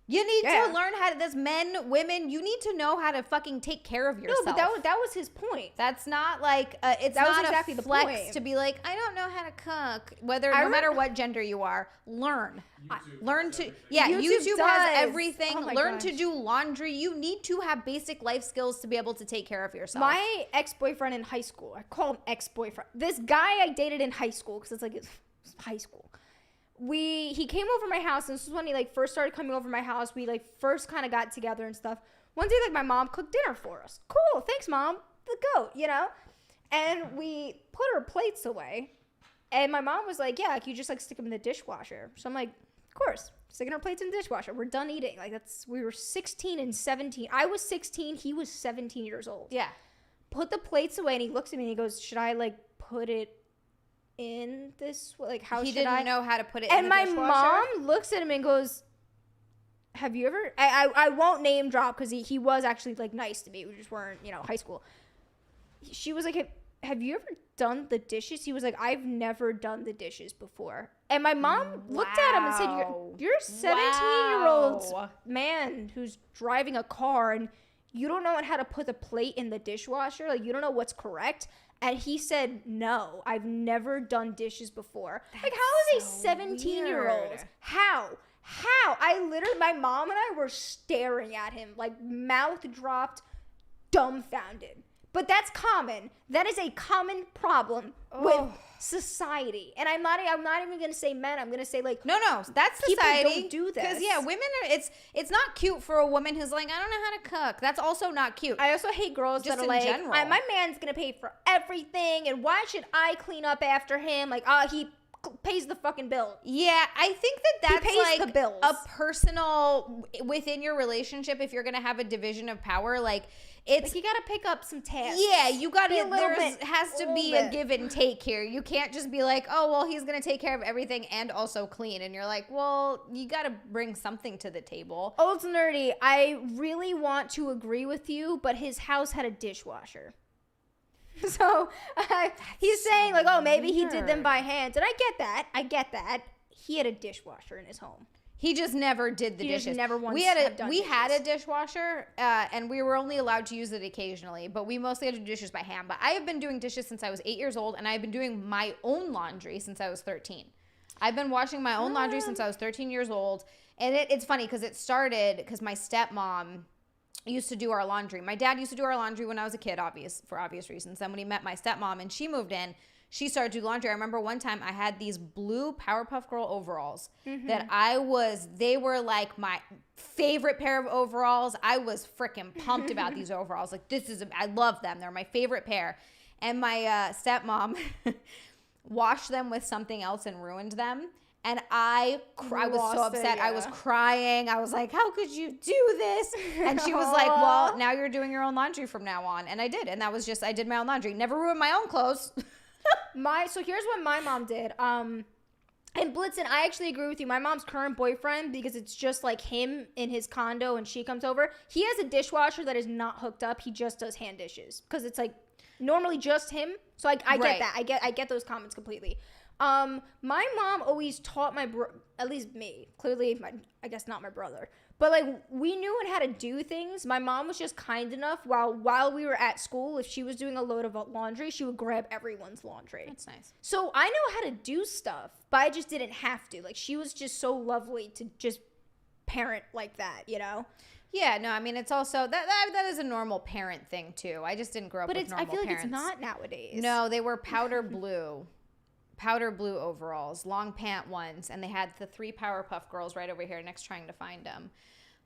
You need to learn how to, this men, women, you need to know how to fucking take care of yourself. No, but that was his point. That's not like, it's that not was exactly a the flex point. to be like, I don't know how to cook. No matter what gender you are, learn. Learn to, YouTube has everything. Oh Learn to do laundry. You need to have basic life skills to be able to take care of yourself. My ex-boyfriend in high school, I call him ex-boyfriend. This guy I dated in high school, because it's like it's high school. He came over my house, and this was when he like first started coming over my house. We like first kind of got together and stuff. One day, like my mom cooked dinner for us. Cool, thanks, mom. The goat, you know. And we put our plates away, and my mom was like, "Yeah, like, you just like stick them in the dishwasher." So I'm like, "Of course, sticking our plates in the dishwasher. We're done eating." Like we were 16 and 17. I was 16. He was 17 years old. Yeah. Put the plates away, and he looks at me and he goes, "Should I like put it in this, like how he should I?" He didn't know how to put it and in the dishwasher. And my mom looks at him and goes, have you ever, I won't name drop because he was actually like nice to me. We just weren't, high school. She was like, have you ever done the dishes? He was like, I've never done the dishes before. And my mom looked at him and said, you're a 17-year-old man who's driving a car and you don't know how to put the plate in the dishwasher? Like, you don't know what's correct? And he said, no, I've never done dishes before. That's like, how is a 17-year-old? How? My mom and I were staring at him, like mouth dropped, dumbfounded. But that's common. That is a common problem with society. And I'm not even going to say men. I'm going to say like, no, that's society. People don't do this. Because women are, it's not cute for a woman who's like, I don't know how to cook. That's also not cute. I also hate girls just that are in like, general. My man's going to pay for everything. And why should I clean up after him? Like, he pays the fucking bill. Yeah, I think that's he pays like the bills. A personal, within your relationship, if you're going to have a division of power, like, it's like you gotta pick up some tasks. Yeah, you gotta. There has to be a give and take here. You can't just be like, oh well, he's gonna take care of everything and also clean, and you're like, well, you gotta bring something to the table. Old Nerdy, I really want to agree with you, but his house had a dishwasher. So he's saying like, oh, maybe he did them by hand, and I get that. He had a dishwasher in his home. He just never did the dishes. Just never once we had a dishwasher, and we were only allowed to use it occasionally, but we mostly had to do dishes by hand. But I have been doing dishes since I was 8 years old, and I've been doing my own laundry since I was 13. I've been washing my own laundry since I was 13 years old, and it's funny because it started because my stepmom used to do our laundry. My dad used to do our laundry when I was a kid, for obvious reasons. Then when he met my stepmom and she moved in, she started to do laundry. I remember one time I had these blue Powerpuff Girl overalls that they were like my favorite pair of overalls. I was freaking pumped about these overalls. Like, I love them. They're my favorite pair. And my stepmom washed them with something else and ruined them. And I was so upset. I was crying. I was like, how could you do this? And she was like, well, now you're doing your own laundry from now on. And I did. And that was just, I did my own laundry. Never ruined my own clothes. So here's what my mom did. And Blitzen, I actually agree with you. My mom's current boyfriend, because it's just like him in his condo and she comes over, he has a dishwasher that is not hooked up. He just does hand dishes because it's like normally just him. So I get that. I get those comments completely. My mom always taught at least me, clearly I guess not my brother, But like we knew how to do things. My mom was just kind enough while we were at school, if she was doing a load of laundry, she would grab everyone's laundry. That's nice. So I know how to do stuff, but I just didn't have to. Like she was just so lovely to just parent like that, you know? Yeah, no, I mean, it's also, that is a normal parent thing, too. I just didn't grow up with normal parents. I feel like it's not nowadays. No, they were powder blue overalls, long pant ones, and they had the 3 Powerpuff Girls right over here. Nick's trying to find them.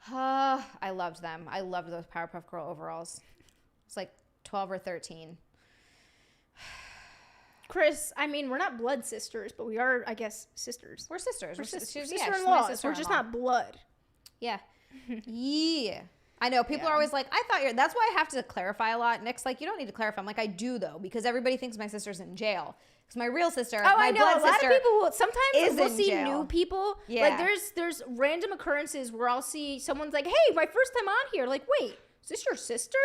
I loved them. I loved those Powerpuff Girl overalls. It's like 12 or 13. Chris, I mean, we're not blood sisters, but we are, I guess, sisters. We're sisters. We're sister-in-laws. sister-in-laws. We're just not blood. Yeah. Yeah. I know. People are always like, I thought you're... That's why I have to clarify a lot. Nick's like, you don't need to clarify. I'm like, I do, though, because everybody thinks my sister's in jail. Because my real sister, my blood sister, a lot of people will... Sometimes we'll see jail. new people. Yeah. Like, there's random occurrences where I'll see someone's like, hey, my first time on here. Like, wait, is this your sister?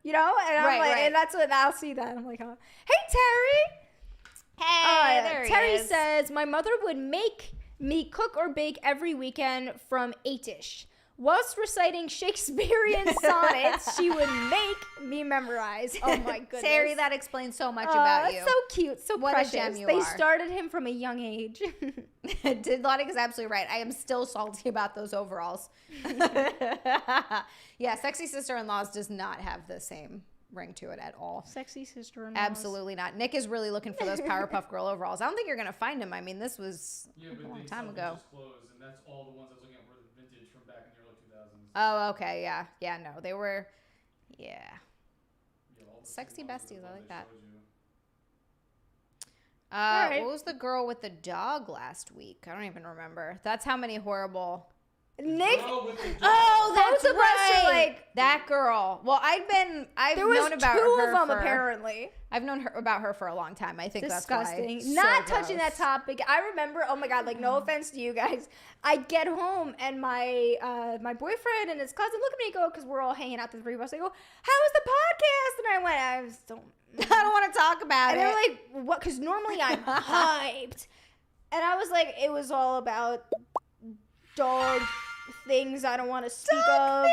You know? And I'm like... And that's what... I'll see that. I'm like, oh. Hey, Terry! Hey, there Terry he is. says, my mother would make me cook or bake every weekend from 8-ish. Whilst reciting Shakespearean sonnets, she would make me memorize. Oh my goodness. Terry, that explains so much about you. So cute, so What precious. a gem you They are. started him from a young age. Didlotic is absolutely right. I am still salty about those overalls. Yeah, sexy sister-in-laws does not have the same ring to it at all. Sexy sister-in-laws. Absolutely not. Nick is really looking for those Powerpuff Girl overalls. I don't think you're going to find them. I mean, this was a long time ago. Clothes, and that's all the ones I was looking at were the vintage from back in the early 2000s. Oh, okay. Yeah. Yeah, no. They were, yeah. All the Sexy same ones besties. were the I ones like that. showed you. right. What was the girl with the dog last week? I don't even remember. That's how many horrible... Nick. Girl with the dog. Oh, that's Both of us are right. like- That girl. Well, I've There was known about two her of them for, apparently. I've known about her for a touching I think Disgusting. that's why. Not So touching gross. that topic. I remember, oh my God, like no offense to you guys. I get home and my my boyfriend and his cousin look at me and go, because we're all hanging out, the 3 of us. They go, how was the podcast? And I went, I just don't. I don't want to talk about And it. they're like, what? Because normally I'm hyped. And I was like, it was all about dog things I don't want to speak of.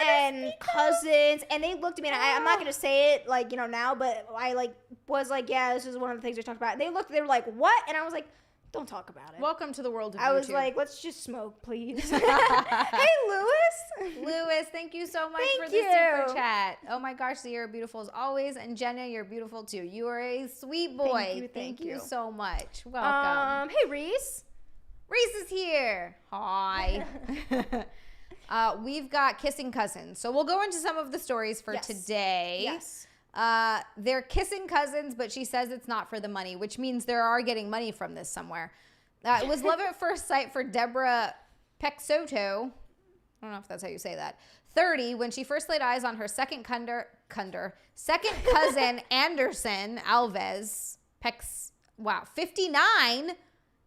And cousins. And they looked at me, and I'm not going to say it, like, you know, now, but I, like, was like, yeah, this is one of the things we talked about. And they were like, what? And I was like, don't talk about it. Welcome to the world of I was YouTube. like, let's just smoke, please. Hey, Lewis. Lewis, thank you so much Thank for the you. super chat. Oh my gosh, so you're beautiful as always. And Jenna, you're beautiful too. You are a sweet boy. Thank you. so much. Welcome. Hey, Reese. Reese is here. Hi. We've got kissing cousins. So we'll go into some of the stories for today. Yes. They're kissing cousins, but she says it's not for the money, which means they are getting money from this somewhere. It was love at first sight for Deborah Pexoto. I don't know if that's how you say that. 30, when she first laid eyes on her second cousin Anderson Alves. 59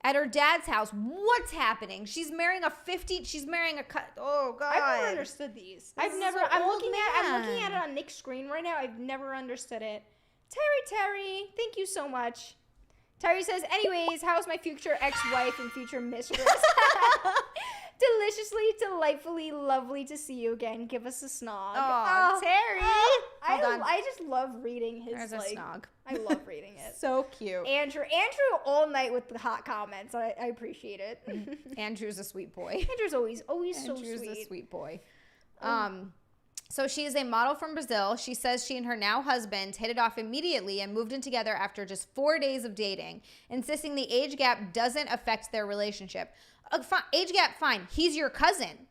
at her dad's house. What's happening? She's marrying oh God. I've never understood these. I'm is looking an at old it man. on Nick's screen right now. I've never understood it. Terry, thank you so much. Terry says, anyways, how's my future ex-wife and future mistress? Deliciously, delightfully lovely to see you again. Give us a snog. Oh, Terry. Hold on. I just love reading his, There's a snog. I love reading it. So cute. Andrew all night with the hot comments. I appreciate it. Andrew's a sweet boy. Andrew's always so Andrew's sweet. a sweet boy. So she is a model from Brazil. She says she and her now husband hit it off immediately and moved in together after just 4 days of dating, insisting the age gap doesn't affect their relationship. Age gap, fine. He's your cousin.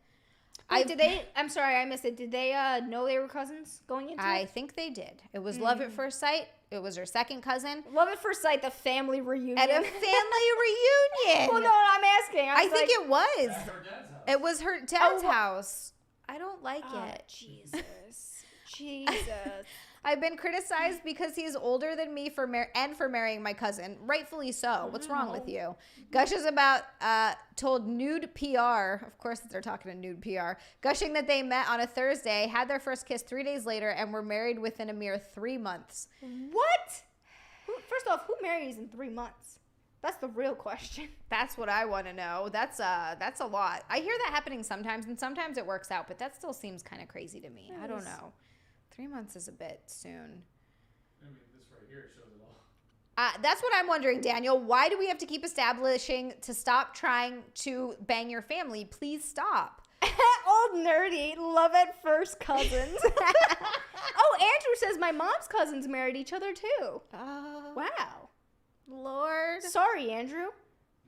I'm sorry, I missed it. Did they know they were cousins going into I it? think they did. It was love at first sight. It was her second cousin. Love at first sight, the family reunion. At a family reunion. Well, no, I'm asking. I think it was. At her dad's house. It was her dad's house. I don't like it. Jesus. I've been criticized because he's older than me for marrying my cousin. Rightfully so. What's wrong with you? Gushes about told Nude PR. Of course, they're talking to Nude PR. Gushing that they met on a Thursday, had their first kiss 3 days later, and were married within a mere 3 months. What? First off, who marries in 3 months? That's the real question. That's what I want to know. That's a lot. I hear that happening sometimes, and sometimes it works out, but that still seems kind of crazy to me. I don't know. 3 months is a bit soon. I mean, this right here shows it all. That's what I'm wondering, Daniel. Why do we have to keep establishing to stop trying to bang your family? Please stop. Old nerdy, love at first cousins. Oh, Andrew says my mom's cousins married each other too. Wow. Lord. Sorry, Andrew.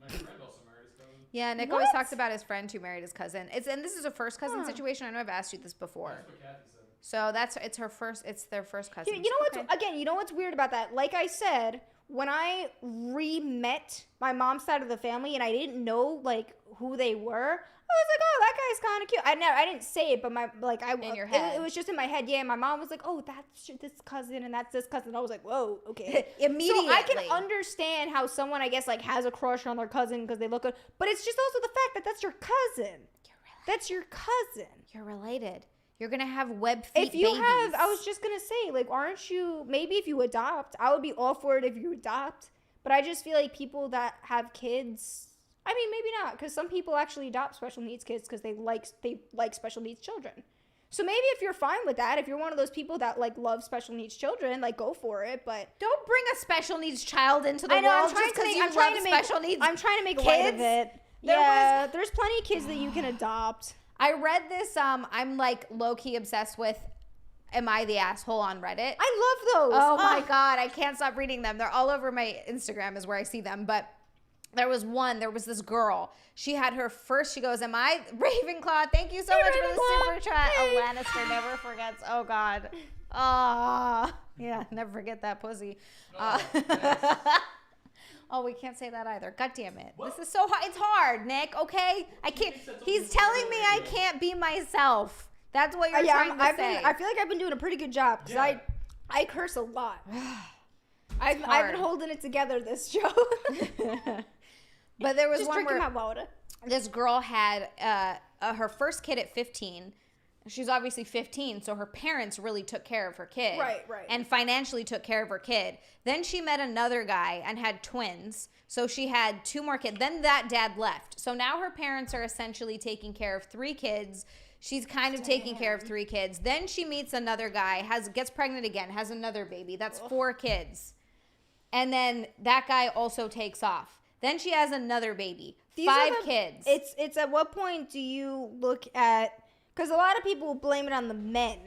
My friend also married his cousin. Yeah, Nick always talks about his friend who married his cousin. And this is a first cousin situation. I know I've asked you this before. That's what Kathy said. So it's their first cousin. You know you know what's weird about that? Like I said, when I re-met my mom's side of the family and I didn't know like who they were, I was like, oh, that guy's kind of cute. I didn't say it, but in your head. It was just in my head. Yeah, my mom was like, oh, that's this cousin and that's this cousin. I was like, whoa, okay. Immediately. So I can understand how someone, I guess, like has a crush on their cousin because they look good, but it's just also the fact that that's your cousin. That's your cousin. You're related. You're gonna have web feet If you babies. I was just gonna say, like, aren't you? Maybe if you adopt, I would be all for it if you adopt. But I just feel like people that have kids. I mean, maybe not, because some people actually adopt special needs kids because they like special needs children. So maybe if you're fine with that, if you're one of those people that like love special needs children, like go for it. But don't bring a special needs child into the I know, world just because you love special needs. I'm trying to make kids. light of it. There's plenty of kids that you can adopt. I read this. I'm like low key obsessed with. Am I the asshole on Reddit? I love those. Oh my God, I can't stop reading them. They're all over my Instagram is where I see them. But there was this girl. She had her first, she goes, am I Ravenclaw? Thank you so much for the super chat. Oh, Lannister never forgets. Oh God. Yeah, never forget that pussy. Oh, we can't say that either. God damn it. What? This is so hard. It's hard, Nick, okay? I can't. He's telling me I can't be myself. That's what you're trying to say. I feel like I've been doing a pretty good job because I curse a lot. I've been holding it together this show. But there was just one drinking where my water. this girl had her first kid at 15. She's obviously 15, so her parents really took care of her kid. Right. And financially took care of her kid. Then she met another guy and had twins. So she had 2 more kids. Then that dad left. So now her parents are essentially taking care of 3 kids. She's kind of taking care of 3 kids. Then she meets another guy, gets pregnant again, has another baby. That's 4 kids. And then that guy also takes off. Then she has another baby. 5 kids. It's at what point do you look at, because a lot of people blame it on the men.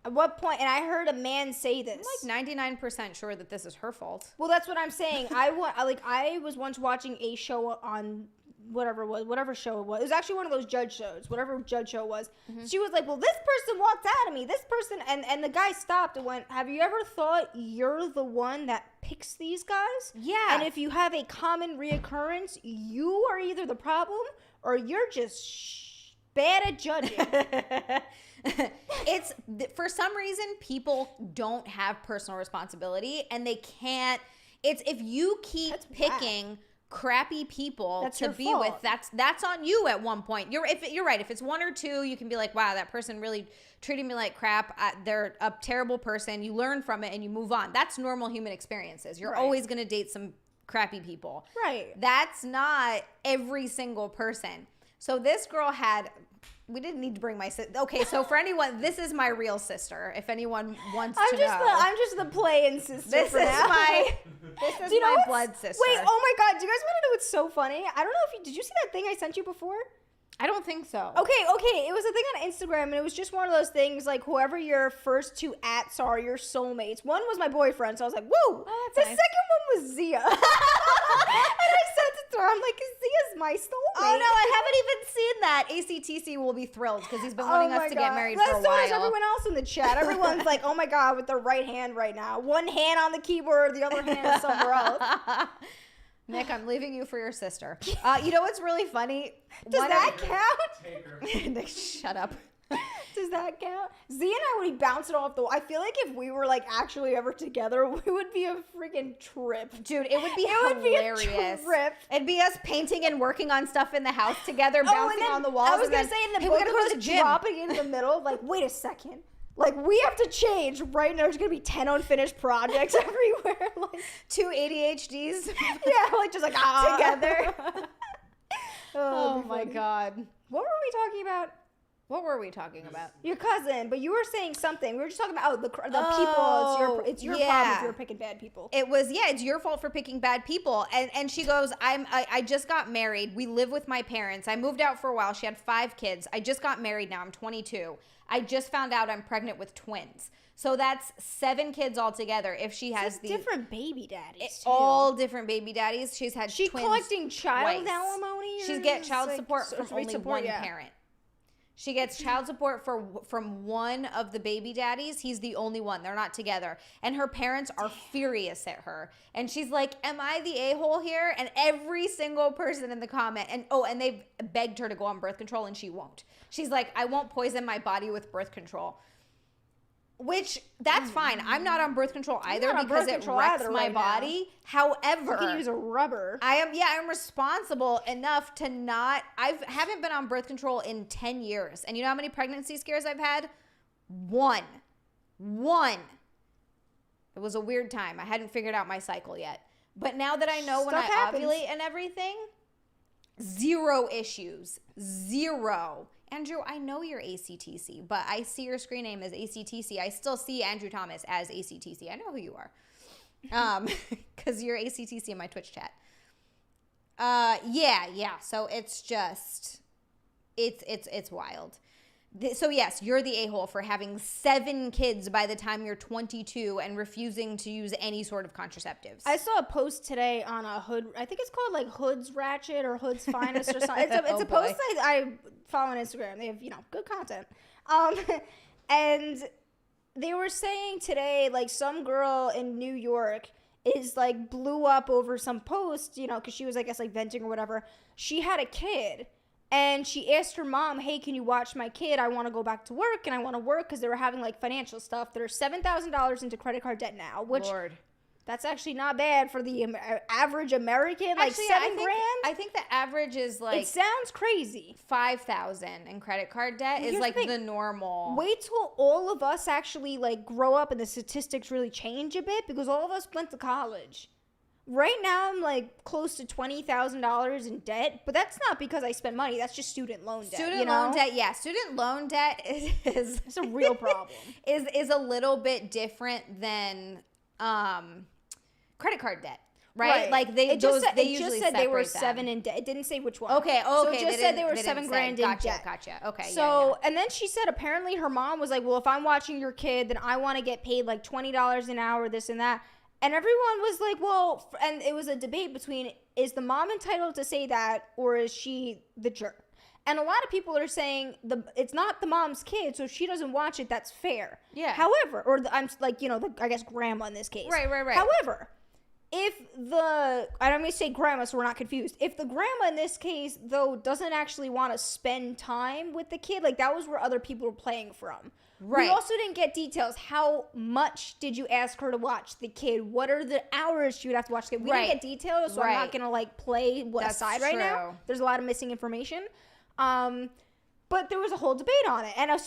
At what point, and I heard a man say this. I'm like 99% sure that this is her fault. Well, that's what I'm saying. I was once watching a show on whatever show it was. It was actually one of those judge shows, whatever judge show it was. Mm-hmm. She was like, well, this person walked out of me. This person, and the guy stopped and went, have you ever thought you're the one that picks these guys? Yeah. And if you have a common reoccurrence, you are either the problem or you're just bad at judging. It's for some reason people don't have personal responsibility and they can't. It's if you keep picking crappy people to be with, that's on you at one point. You're right. If it's 1 or 2, you can be like, wow, that person really treated me like crap. They're a terrible person. You learn from it and you move on. That's normal human experiences. You're always going to date some crappy people. Right. That's not every single person. So this girl we didn't need to bring my sister. Okay, so for anyone, this is my real sister. If anyone wants to know. I'm just the playing sister. This is my blood sister. Wait, oh my God, do you guys want to know what's so funny? I don't know if did you see that thing I sent you before? I don't think so. Okay. It was a thing on Instagram, and it was just one of those things like whoever your first 2 ats are, your soulmates. One was my boyfriend, so I was like, whoa. The second one was Xia. And I sent it to her. I'm like, Xia's my soulmate. Oh, no, I haven't even seen that. ACTC will be thrilled because he's been wanting us to get married for a while. So does everyone else in the chat. Everyone's like, oh my God, with their right hand right now. One hand on the keyboard, the other hand is somewhere else. Nick, I'm leaving you for your sister. You know what's really funny? Does that count? Take her. Nick, shut up. Does that count? Z and I would be bouncing off the wall. I feel like if we were like actually ever together, we would be a freaking trip. Dude, it would be hilarious. Would be a trip. It'd be us painting and working on stuff in the house together, bouncing on the walls. I was going to say, and then we gotta go to the gym. dropping in the middle, like, wait a second. Like, we have to change. Right now, there's going to be 10 unfinished projects everywhere. Like, 2 ADHDs. yeah, like, just like, together. Oh my God. What were we talking about? What were we talking about? Your cousin, but you were saying something. We were just talking about the people. It's your problem if you're picking bad people. It was, it's your fault for picking bad people. And she goes, I just got married. We live with my parents. I moved out for a while. She had 5 kids. I just got married now. I'm 22. I just found out I'm pregnant with twins. So that's 7 kids altogether. If she has these different baby daddies, too. All different baby daddies. She's had twins. She's collecting child twice. Alimony? She's get child support from only one parent. She gets child support from one of the baby daddies. He's the only one. They're not together. And her parents are furious at her. And she's like, am I the a-hole here? And every single person in the comment, and they've begged her to go on birth control, and she won't. She's like, I won't poison my body with birth control. Which, that's fine. I'm not on birth control either because it wrecks my body. However, you can use a rubber. I'm responsible enough to not. I haven't been on birth control in 10 years. And you know how many pregnancy scares I've had? One. It was a weird time. I hadn't figured out my cycle yet. But now that I know when I ovulate and everything, 0 issues. 0. Andrew, I know you're ACTC, but I see your screen name as ACTC. I still see Andrew Thomas as ACTC. I know who you are. Because you're ACTC in my Twitch chat. Yeah. So it's just, it's wild. So yes, you're the a-hole for having 7 kids by the time you're 22 and refusing to use any sort of contraceptives. I saw a post today on a Hood. I think it's called like Hood's Ratchet or Hood's Finest or something. It's a post I follow on Instagram. They have, good content. And they were saying today, like, some girl in New York is like blew up over some post, because she was, I guess, like venting or whatever. She had a kid. And she asked her mom, hey, can you watch my kid? I want to go back to work, and I want to work because they were having, like, financial stuff. There's $7,000 into credit card debt now, which that's actually not bad for the average American. Like, actually, $7,000? I think the average is, like... It sounds crazy. $5,000 in credit card debt is, like, the normal. Wait till all of us actually, like, grow up and the statistics really change a bit, because all of us went to college. Right now, I'm like close to $20,000 in debt, but that's not because I spent money. That's just student loan debt. Student loan debt, yeah. Student loan debt is it's a real problem. is a little bit different than credit card debt, right? Like they usually said they were them. 7 in debt. It didn't say which one. Okay. So it just said they were $7,000 in debt. Gotcha. Okay. So and then she said apparently her mom was like, well, if I'm watching your kid, then I want to get paid like $20 an hour, this and that. And everyone was like, well, and it was a debate between, is the mom entitled to say that, or is she the jerk? And a lot of people are saying it's not the mom's kid, so if she doesn't watch it, that's fair. Yeah. However, I'm like, I guess grandma in this case. Right. However, if I don't mean to say grandma, so we're not confused. If the grandma in this case, though, doesn't actually want to spend time with the kid, like that was where other people were playing from. Right. We also didn't get details. How much did you ask her to watch the kid? What are the hours she would have to watch the kid? We didn't get details, so I'm not going to like play aside right now. There's a lot of missing information. But there was a whole debate on it. And I'm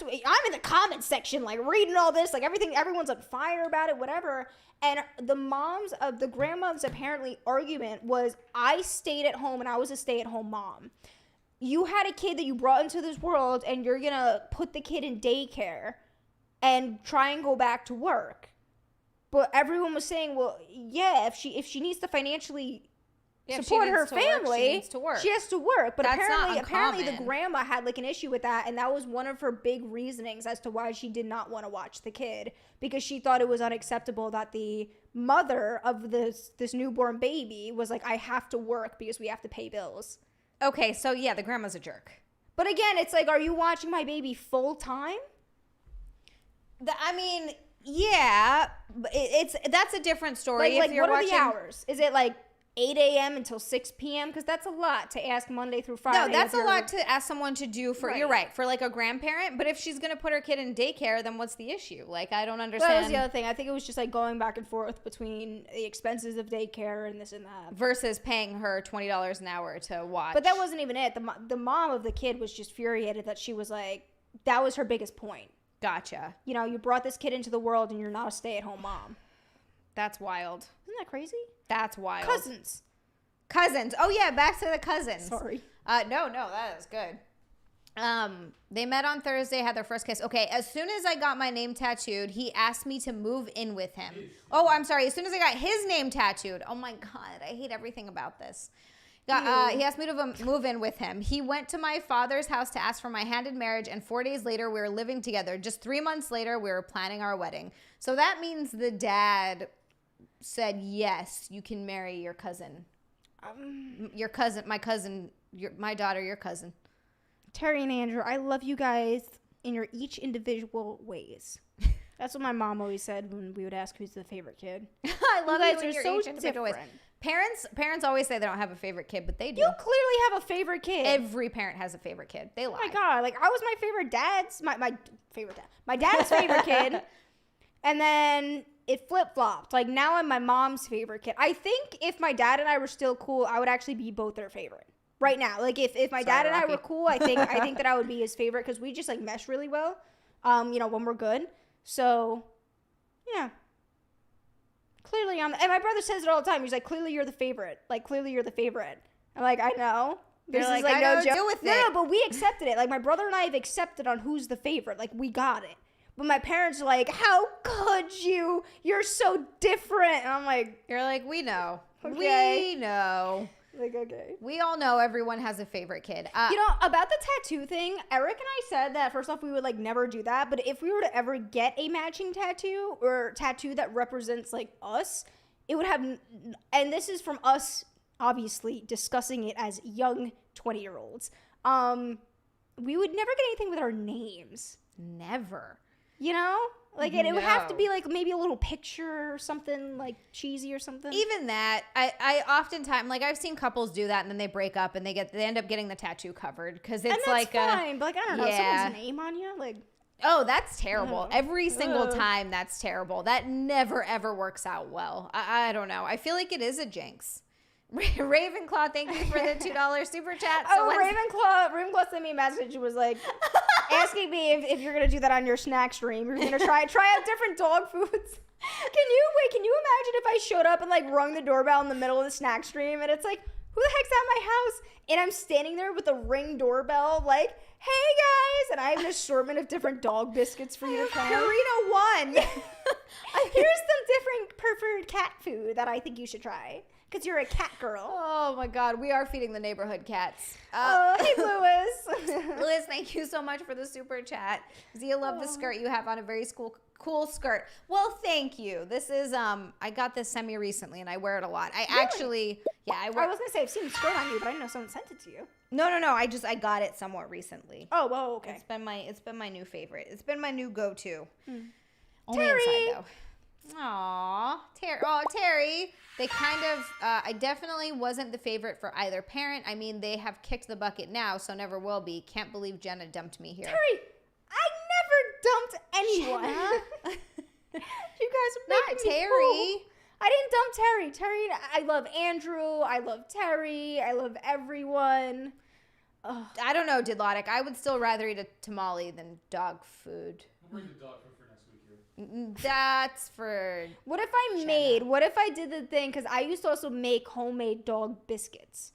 in the comments section, like reading all this, like everyone's on fire about it, whatever. And the grandma's apparently argument was, I stayed at home and I was a stay-at-home mom. You had a kid that you brought into this world and you're going to put the kid in daycare and try and go back to work. But everyone was saying, well, yeah, if she needs to financially support her family, she has to work. But apparently the grandma had like an issue with that, and that was one of her big reasonings as to why she did not want to watch the kid, because she thought it was unacceptable that the mother of this newborn baby was like, I have to work because we have to pay bills. Okay, so yeah, the grandma's a jerk. But again, it's like, are you watching my baby full time? Yeah, that's a different story. Like what are the hours? Is it like 8 a.m. until 6 p.m.? Because that's a lot to ask Monday through Friday. No, that's a lot to ask someone to do for, you're right, for like a grandparent. But if she's going to put her kid in daycare, then what's the issue? Like, I don't understand. Well, that was the other thing. I think it was just like going back and forth between the expenses of daycare and this and that. Versus paying her $20 an hour to watch. But that wasn't even it. The mom of the kid was just infuriated that she was like, that was her biggest point. Gotcha. You know, you brought this kid into the world and you're not a stay-at-home mom. That's wild. Isn't that crazy? That's wild. Cousins. Oh yeah, back to the cousins. Sorry. No, that is good. They met on Thursday, had their first kiss. Okay, as soon as I got my name tattooed, he asked me to move in with him. Oh, I'm sorry. As soon as I got his name tattooed, oh my God, I hate everything about this. He asked me to move in with him. He went to my father's house to ask for my hand in marriage, and 4 days later, we were living together. Just 3 months later, we were planning our wedding. So that means the dad said, yes, you can marry your cousin. My daughter, your cousin. Terry and Andrew, I love you guys in your each individual ways. That's what my mom always said when we would ask who's the favorite kid. I love you you guys in are your so each individual ways. different. Parents always say they don't have a favorite kid, but they do. You clearly have a favorite kid. Every parent has a favorite kid. They lie. Oh my God, like I was my favorite dad's, my favorite dad. My dad's favorite kid. And then it flip-flopped. Like now I'm my mom's favorite kid. I think if my dad and I were still cool, I would actually be both their favorite. Right now, like if my dad and I were cool, I think that I would be his favorite because we just like mesh really well, you know, when we're good. So, yeah. Clearly, and my brother says it all the time. He's like, "Clearly, you're the favorite. Like, clearly, you're the favorite." I'm like, "I know." This is like no joke. Deal with it. No, but we accepted it. Like my brother and I have accepted on who's the favorite. Like we got it. But my parents are like, "How could you? You're so different." And I'm like, You're like, we know. Okay. We know. Like, okay. We all know everyone has a favorite kid. You know, about the tattoo thing, Eric and I said that, first off, we would, like, never do that. But if we were to ever get a matching tattoo or tattoo that represents, like, us, it would have, and this is from us, obviously, discussing it as young 20-year-olds. We would never get anything with our names. Never. You know? Like, it would have to No. be, like, maybe a little picture or something, like, cheesy or something. Even that, I oftentimes, like, I've seen couples do that and then they break up and they end up getting the tattoo covered because it's and that's like fine, but, like, I don't know, yeah. someone's name on you, like... Oh, that's terrible. Ugh. Every single Ugh. time, that's terrible. That never, ever works out well. I don't know. I feel like it is a jinx. Ravenclaw, thank you for the $2 super chat. Ravenclaw sent me a message. It was like asking me if you're gonna do that on your snack stream. You're gonna try out different dog foods. Can you imagine if I showed up and like rung the doorbell in the middle of the snack stream and it's like, who the heck's at my house? And I'm standing there with a Ring doorbell, like, hey guys, and I have an assortment of different dog biscuits for you to try. Purina 1. Here's some different preferred cat food that I think you should try. Because you're a cat girl. Oh my God, we are feeding the neighborhood cats. Hey, Louis. Liz, thank you so much for the super chat. Zia, love the skirt you have on, a very cool skirt. Well, thank you. This is, I got this semi-recently and I wear it a lot. I actually, yeah, I I wear was going to say, I've seen the skirt on you, but I didn't know someone sent it to you. No, I got it somewhat recently. Oh, well, okay. It's been my new favorite. It's been my new go-to. Only Terry. inside, though. Aw, Terry. They kind of, I definitely wasn't the favorite for either parent. I mean, they have kicked the bucket now, so never will be. Can't believe Jenna dumped me here. Terry, I never dumped anyone. You guys are Not making me Terry. cool. I didn't dump Terry. Terry, I love Andrew. I love Terry. I love everyone. Ugh. I don't know, Didlotic. I would still rather eat a tamale than dog food. We'll bring the dog food for next week here. That's for... What if I did the thing, because I used to also make homemade dog biscuits.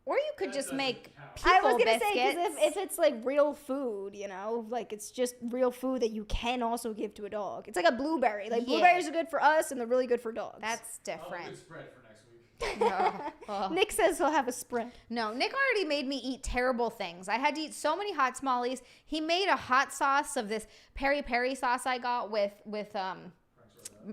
Or you could That just doesn't make count. people I was going to say, biscuits. because if it's like real food, you know, like it's just real food that you can also give to a dog. It's like a blueberry. Like Yeah. blueberries are good for us and they're really good for dogs. That's I'll have a different. good spread for next week. Oh. Nick says he'll have a spread. No, Nick already made me eat terrible things. I had to eat so many hot tamales. He made a hot sauce of this peri-peri sauce I got with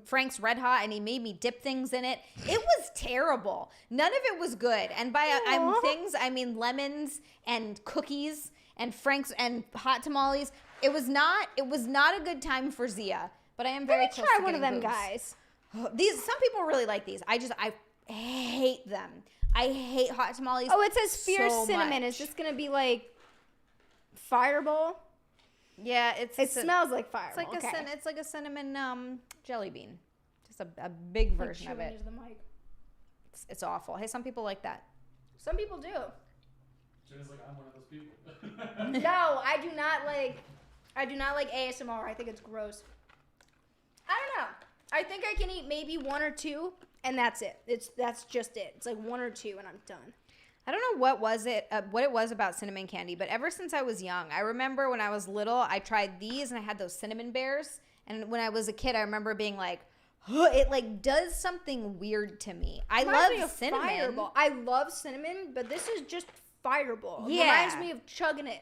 Frank's Red Hot, and he made me dip things in it. It was terrible. None of it was good. And by things, I mean lemons and cookies and Frank's and hot tamales. It was not a good time for Zia. But I am very Let me close try to one of getting them boobs. guys. Some people really like these. I hate them. I hate hot tamales. Oh, it says fierce so cinnamon. much. Is this going to be like Fireball? Yeah, It smells like Fireball. it's like a cinnamon jelly bean. Just a big version of it. It's awful. Hey, some people like that. Some people do. Jenna's like, I'm one of those people. No, I do not I do not like ASMR. I think it's gross. I don't know. I think I can eat maybe 1 or 2, and that's it. That's just it. It's like 1 or 2, and I'm done. I don't know what it was about cinnamon candy, but ever since I was young, I remember when I was little, I tried these, and I had those cinnamon bears. And when I was a kid, I remember being like, it like does something weird to me. I love cinnamon. Fireball. I love cinnamon, but this is just Fireball. It Yeah. reminds me of chugging it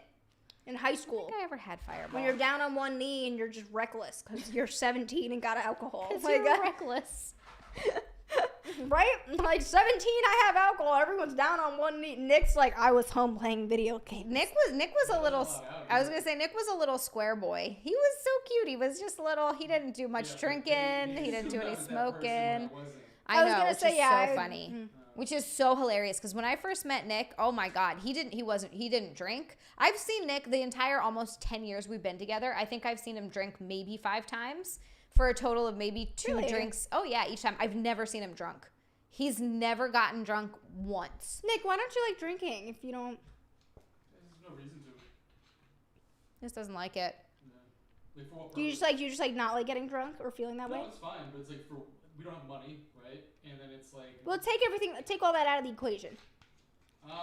in high I school. don't think I ever had Fireball. When you're down on one knee and you're just reckless because you're 17 and got alcohol. Because Like, you're reckless. right? Like 17, I have alcohol. Everyone's down on one knee. Nick's like, I was home playing video games. Nick was a little. I was gonna say Nick was a little square boy. He was so cute. He was just little. He didn't do much drinking. He didn't do any smoking. I was know, gonna which say, is yeah, so funny. Which is so hilarious because when I first met Nick, oh my God, he didn't drink. I've seen Nick the entire almost 10 years we've been together. I think I've seen him drink maybe 5 times for a total of maybe 2 Really? drinks. Oh yeah, each time. I've never seen him drunk. He's never gotten drunk once. Nick, why don't you like drinking if you don't? There's no reason to. Just doesn't like it. Yeah. Like for what Do you just like not like getting drunk or feeling that way? No, it's fine, but it's like we don't have money, right? And then it's like. Well, take all that out of the equation. Yeah,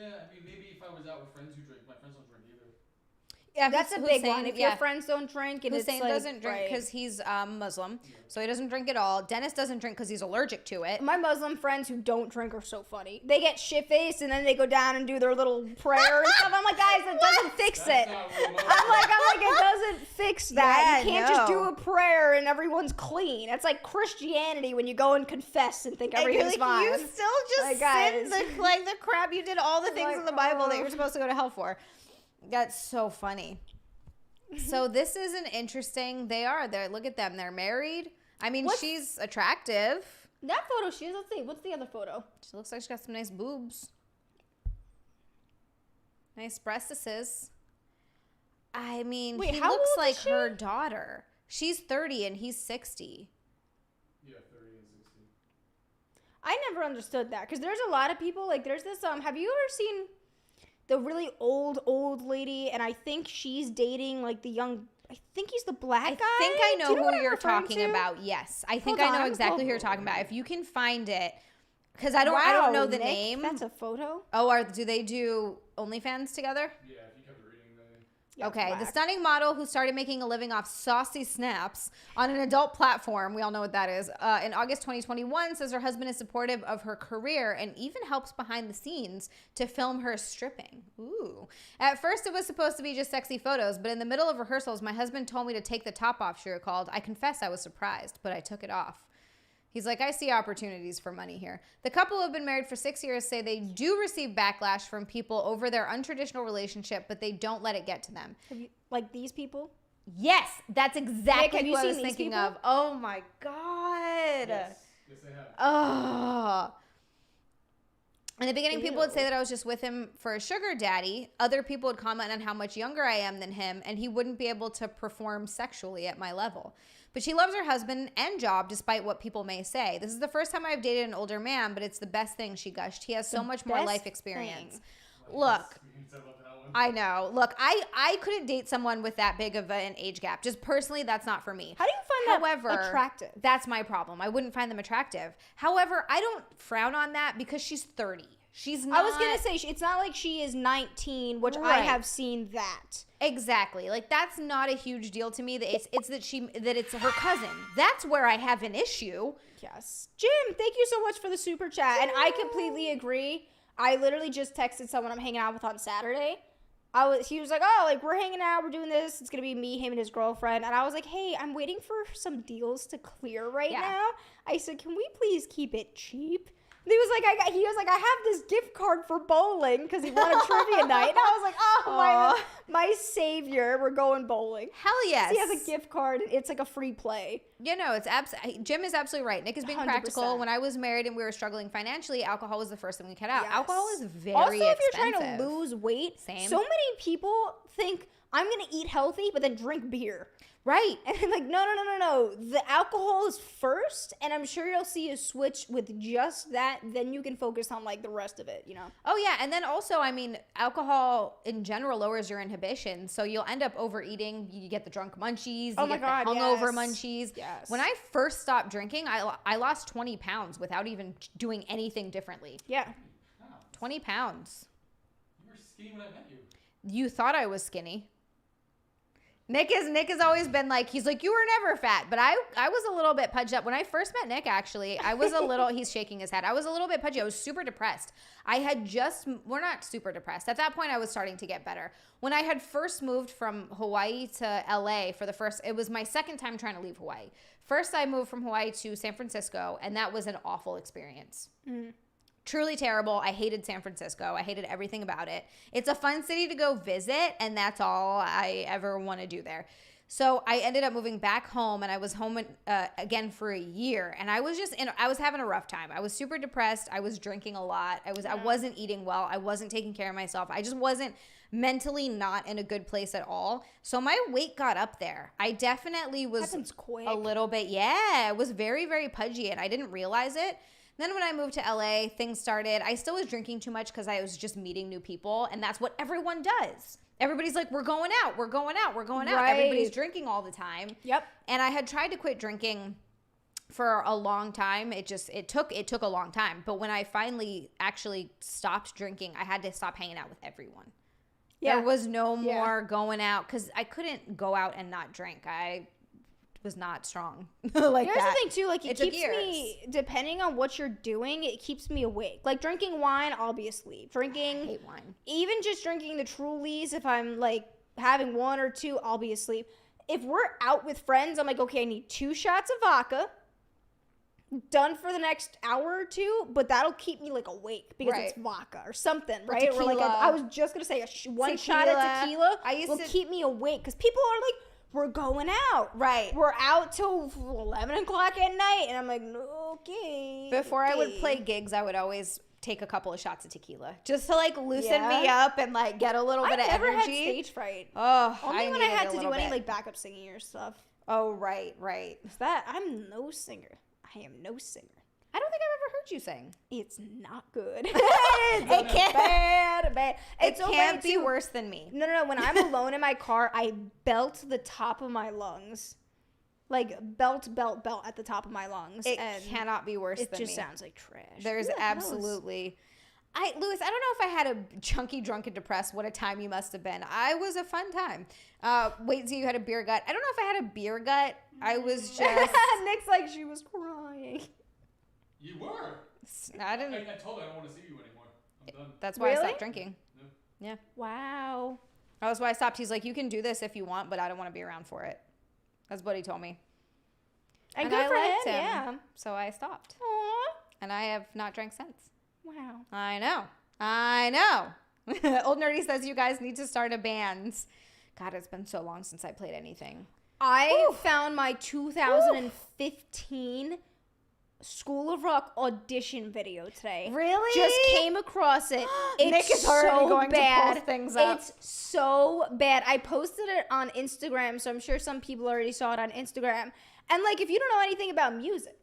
I mean, maybe if I was out with friends who drink, my friends don't drink either. Yeah, That's a big one. If your friends don't drink, and Hussein it's like, doesn't drink because he's Muslim, so he doesn't drink at all. Dennis doesn't drink because he's allergic to it. My Muslim friends who don't drink are so funny. They get shit-faced and then they go down and do their little prayer and stuff. I'm like, guys, it doesn't fix it. I'm like, it doesn't fix that. Yeah, you can't just do no. a prayer and everyone's clean. It's like Christianity when you go and confess and think everything's fine. You still just Like, guys. sin the crap. You did all the things Like, in the Bible that you're supposed to go to hell for. That's so funny. So this is an interesting. They're look at them. They're married. I mean, she's attractive. That photo she is. Let's see. What's the other photo? She looks like she's got some nice boobs. Nice breastises. I mean, Wait, he how looks old like is she? her daughter. She's 30 and he's 60. Yeah, 30 and 60. I never understood that because there's a lot of people like there's this have you ever seen the really old lady and I think she's dating like the young I think he's the black guy. I think I know Do you know who what I'm you're referring talking to? about. Yes. I think Hold I know on, exactly who you're talking about. If you can find it cuz I don't know the Nick, name. That's a photo. Oh, do they do OnlyFans together? Yeah, if you kept reading the. Yeah, Okay, the black. stunning model who started making a living off saucy snaps on an adult platform, we all know what that is, in August 2021 says her husband is supportive of her career and even helps behind the scenes to film her stripping. Ooh. At first it was supposed to be just sexy photos, but in the middle of rehearsals, my husband told me to take the top off, she recalled. I confess I was surprised, but I took it off. He's like, I see opportunities for money here. The couple who have been married for 6 years say they do receive backlash from people over their untraditional relationship, but they don't let it get to them. Have you, like these people? Yes, that's exactly have you what I seen was these thinking people? of. Oh my God. Yes, they have. Oh. In the beginning, people would Ew. say that I was just with him for a sugar daddy. Other people would comment on how much younger I am than him, and he wouldn't be able to perform sexually at my level. But she loves her husband and job, despite what people may say. This is the first time I've dated an older man, but it's the best thing, she gushed. He has so much more best life experience. thing. Look, I love that one. I know. Look, I couldn't date someone with that big of an age gap. Just personally, that's not for me. How do you find However, that attractive? That's my problem. I wouldn't find them attractive. However, I don't frown on that because she's 30. She's not. I was gonna say it's not like she is 19, which I Right. have seen that. Exactly. Like that's not a huge deal to me. That it's that it's her cousin. That's where I have an issue. Yes, Jim, thank you so much for the super chat, and I completely agree. I literally just texted someone I'm hanging out with on Saturday. He was like, oh, like we're hanging out, we're doing this. It's gonna be me, him, and his girlfriend. And I was like, hey, I'm waiting for some deals to clear right Yeah. now. I said, can we please keep it cheap? And he was like, I have this gift card for bowling because he won a trivia night. And I was like, oh my savior, we're going bowling. Hell yes. He has a gift card. It's like a free play. You know, Jim is absolutely right. Nick is being 100%. practical. When I was married and we were struggling financially, alcohol was the first thing we cut out. Yes. Alcohol is very also, if expensive. you're trying to lose weight, Same. so many people think I'm gonna eat healthy, but then drink beer. Right. And I'm like, no. The alcohol is first, and I'm sure you'll see a switch with just that. Then you can focus on like the rest of it, you know? Oh yeah, and then also, I mean, alcohol in general lowers your inhibition. So you'll end up overeating. You get the drunk munchies. Oh you my get God, the hungover yes. munchies. Yes. When I first stopped drinking, I lost 20 pounds without even doing anything differently. Yeah. 20 pounds. You were skinny when I met you. You thought I was skinny. Nick has always been like, he's like, you were never fat. But I was a little bit pudged up. When I first met Nick, actually, I was a little, he's shaking his head. I was a little bit pudgy. I was super depressed. We're not super depressed. At that point, I was starting to get better. When I had first moved from Hawaii to LA it was my second time trying to leave Hawaii. First, I moved from Hawaii to San Francisco, and that was an awful experience. Truly terrible. I hated San Francisco. I hated everything about it. It's a fun city to go visit, and that's all I ever want to do there. So I ended up moving back home, and I was home again for a year, and I was having a rough time. I was super depressed. I was drinking a lot. I wasn't eating well. I wasn't taking care of myself. I just wasn't mentally not in a good place at all. So my weight got up there. I definitely was Happens quick. a little bit. Yeah, it was very, very pudgy, and I didn't realize it. Then when I moved to LA, things started. I still was drinking too much because I was just meeting new people, and that's what everyone does. Everybody's like, we're going out, we're going out, we're going out. Right. Everybody's drinking all the time. Yep. And I had tried to quit drinking for a long time. It took a long time. But when I finally actually stopped drinking, I had to stop hanging out with everyone. Yeah. There was no more going out because I couldn't go out and not drink. I was not strong like Here's that. the thing too, like it took keeps years. me, depending on what you're doing, it keeps me awake. Like drinking wine, I'll be asleep. I Drinking, hate wine. even just drinking the Trulies, if I'm like having one or two, I'll be asleep. If we're out with friends, I'm like, okay, I need 2 shots of vodka. Done for the next hour or two, but that'll keep me like awake because Right. it's vodka or something, right? Or like tequila. I was just gonna say one shot of tequila will keep me awake because people are like, we're going out. Right. We're out till 11 o'clock at night. And I'm like, okay. Before I would okay. play gigs, I would always take a couple of shots of tequila just to like loosen me up and like get a little bit of I've never had energy. stage fright. Oh, Only when I needed had a to do little any bit. like backup singing or stuff. Oh, right. Is that I'm no singer. I am no singer. I don't think I've ever heard you sing. It's not good. It can't. bad. It so can't funny, be too. worse than me. No. When I'm alone in my car, I belt the top of my lungs. Like belt at the top of my lungs. It and cannot be worse it than just me. sounds like trash. There's Who the hell is- absolutely. Lewis, I don't know if I had a chunky, drunk, and depressed. What a time you must have been. I was a fun time. Wait until you had a beer gut. I don't know if I had a beer gut. I was just. Nick's like, she was crying. You were. I didn't. I told her I don't want to see you anymore. I'm done. That's why I Really? stopped drinking. Yeah. Wow. That's why I stopped. He's like, you can do this if you want, but I don't want to be around for it. That's what he told me. And And good I for liked him, him. yeah. So I stopped. Aww. And I have not drank since. Wow. I know. Old Nerdy says you guys need to start a band. God, it's been so long since I played anything. I found my 2015 School of Rock audition video today. Really? Just came across it. It's Nick is already so going to bad. post things up. It's so bad. I posted it on Instagram, so I'm sure some people already saw it on Instagram. And like, if you don't know anything about music,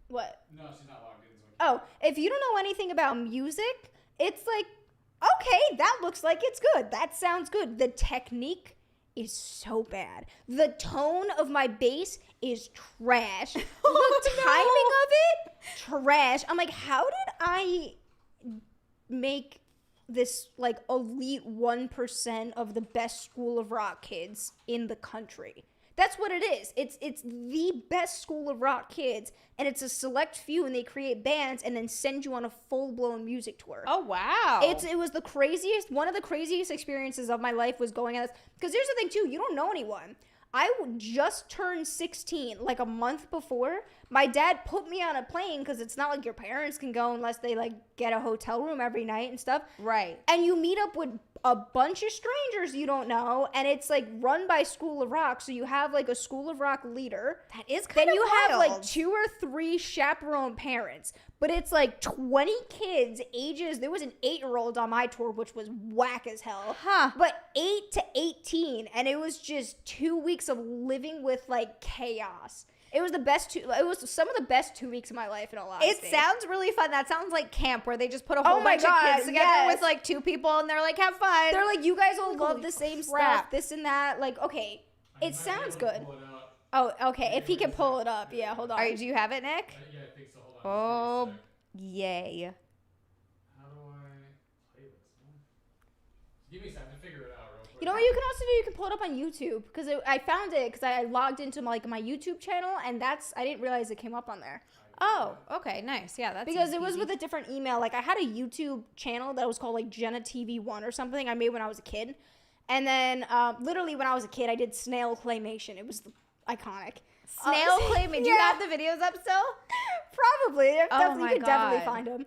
what? No, she's not logged in. So Oh, if you don't know anything about music, it's like, okay, that looks like it's good. That sounds good. The technique is so bad. The tone of my bass is trash. The timing of it, trash. I'm like, how did I make this like elite 1% of the best School of Rock kids in the country? That's what it is. It's the best School of Rock kids, and it's a select few, and they create bands and then send you on a full-blown music tour. Oh, wow. It was the craziest, one of the craziest experiences of my life was going on this. Because here's the thing, too, you don't know anyone. I just turned 16, like a month before. My dad put me on a plane, because it's not like your parents can go unless they, like, get a hotel room every night and stuff. Right. And you meet up with a bunch of strangers you don't know, and it's, like, run by School of Rock, so you have, like, a School of Rock leader. That is kind Then of you have, wild. like, 2 or 3 chaperone parents. But it's, like, 20 kids, ages. There was an 8-year-old on my tour, which was whack as hell. Huh. But 8 to 18, and it was just 2 weeks of living with, like, chaos. It was the best it was some of the best 2 weeks of my life in all honesty. It sounds really fun. That sounds like camp where they just put a whole bunch of kids together with like 2 people and they're like, have fun. They're like, you guys all love the same crap. stuff, this and that. Like, okay, it sounds good. Pull it up. Oh, okay. If he can pull it up, yeah. Hold on. Do you have it, Nick? Yeah, I think so. Hold on. Oh, Just give me a sec. yay. How do I play this? Give me a second to figure it out real quick. You know what you can also do? You can pull it up on YouTube because I found it because I logged into my YouTube channel and I didn't realize it came up on there. Oh, okay, nice. Yeah, that's Because it was with a different email. Like I had a YouTube channel that was called like Jenna TV1 or something I made when I was a kid. And then literally when I was a kid, I did Snail claymation. It was iconic. Snail claymation. Do you have the videos up still? Probably. You my could definitely God. find them.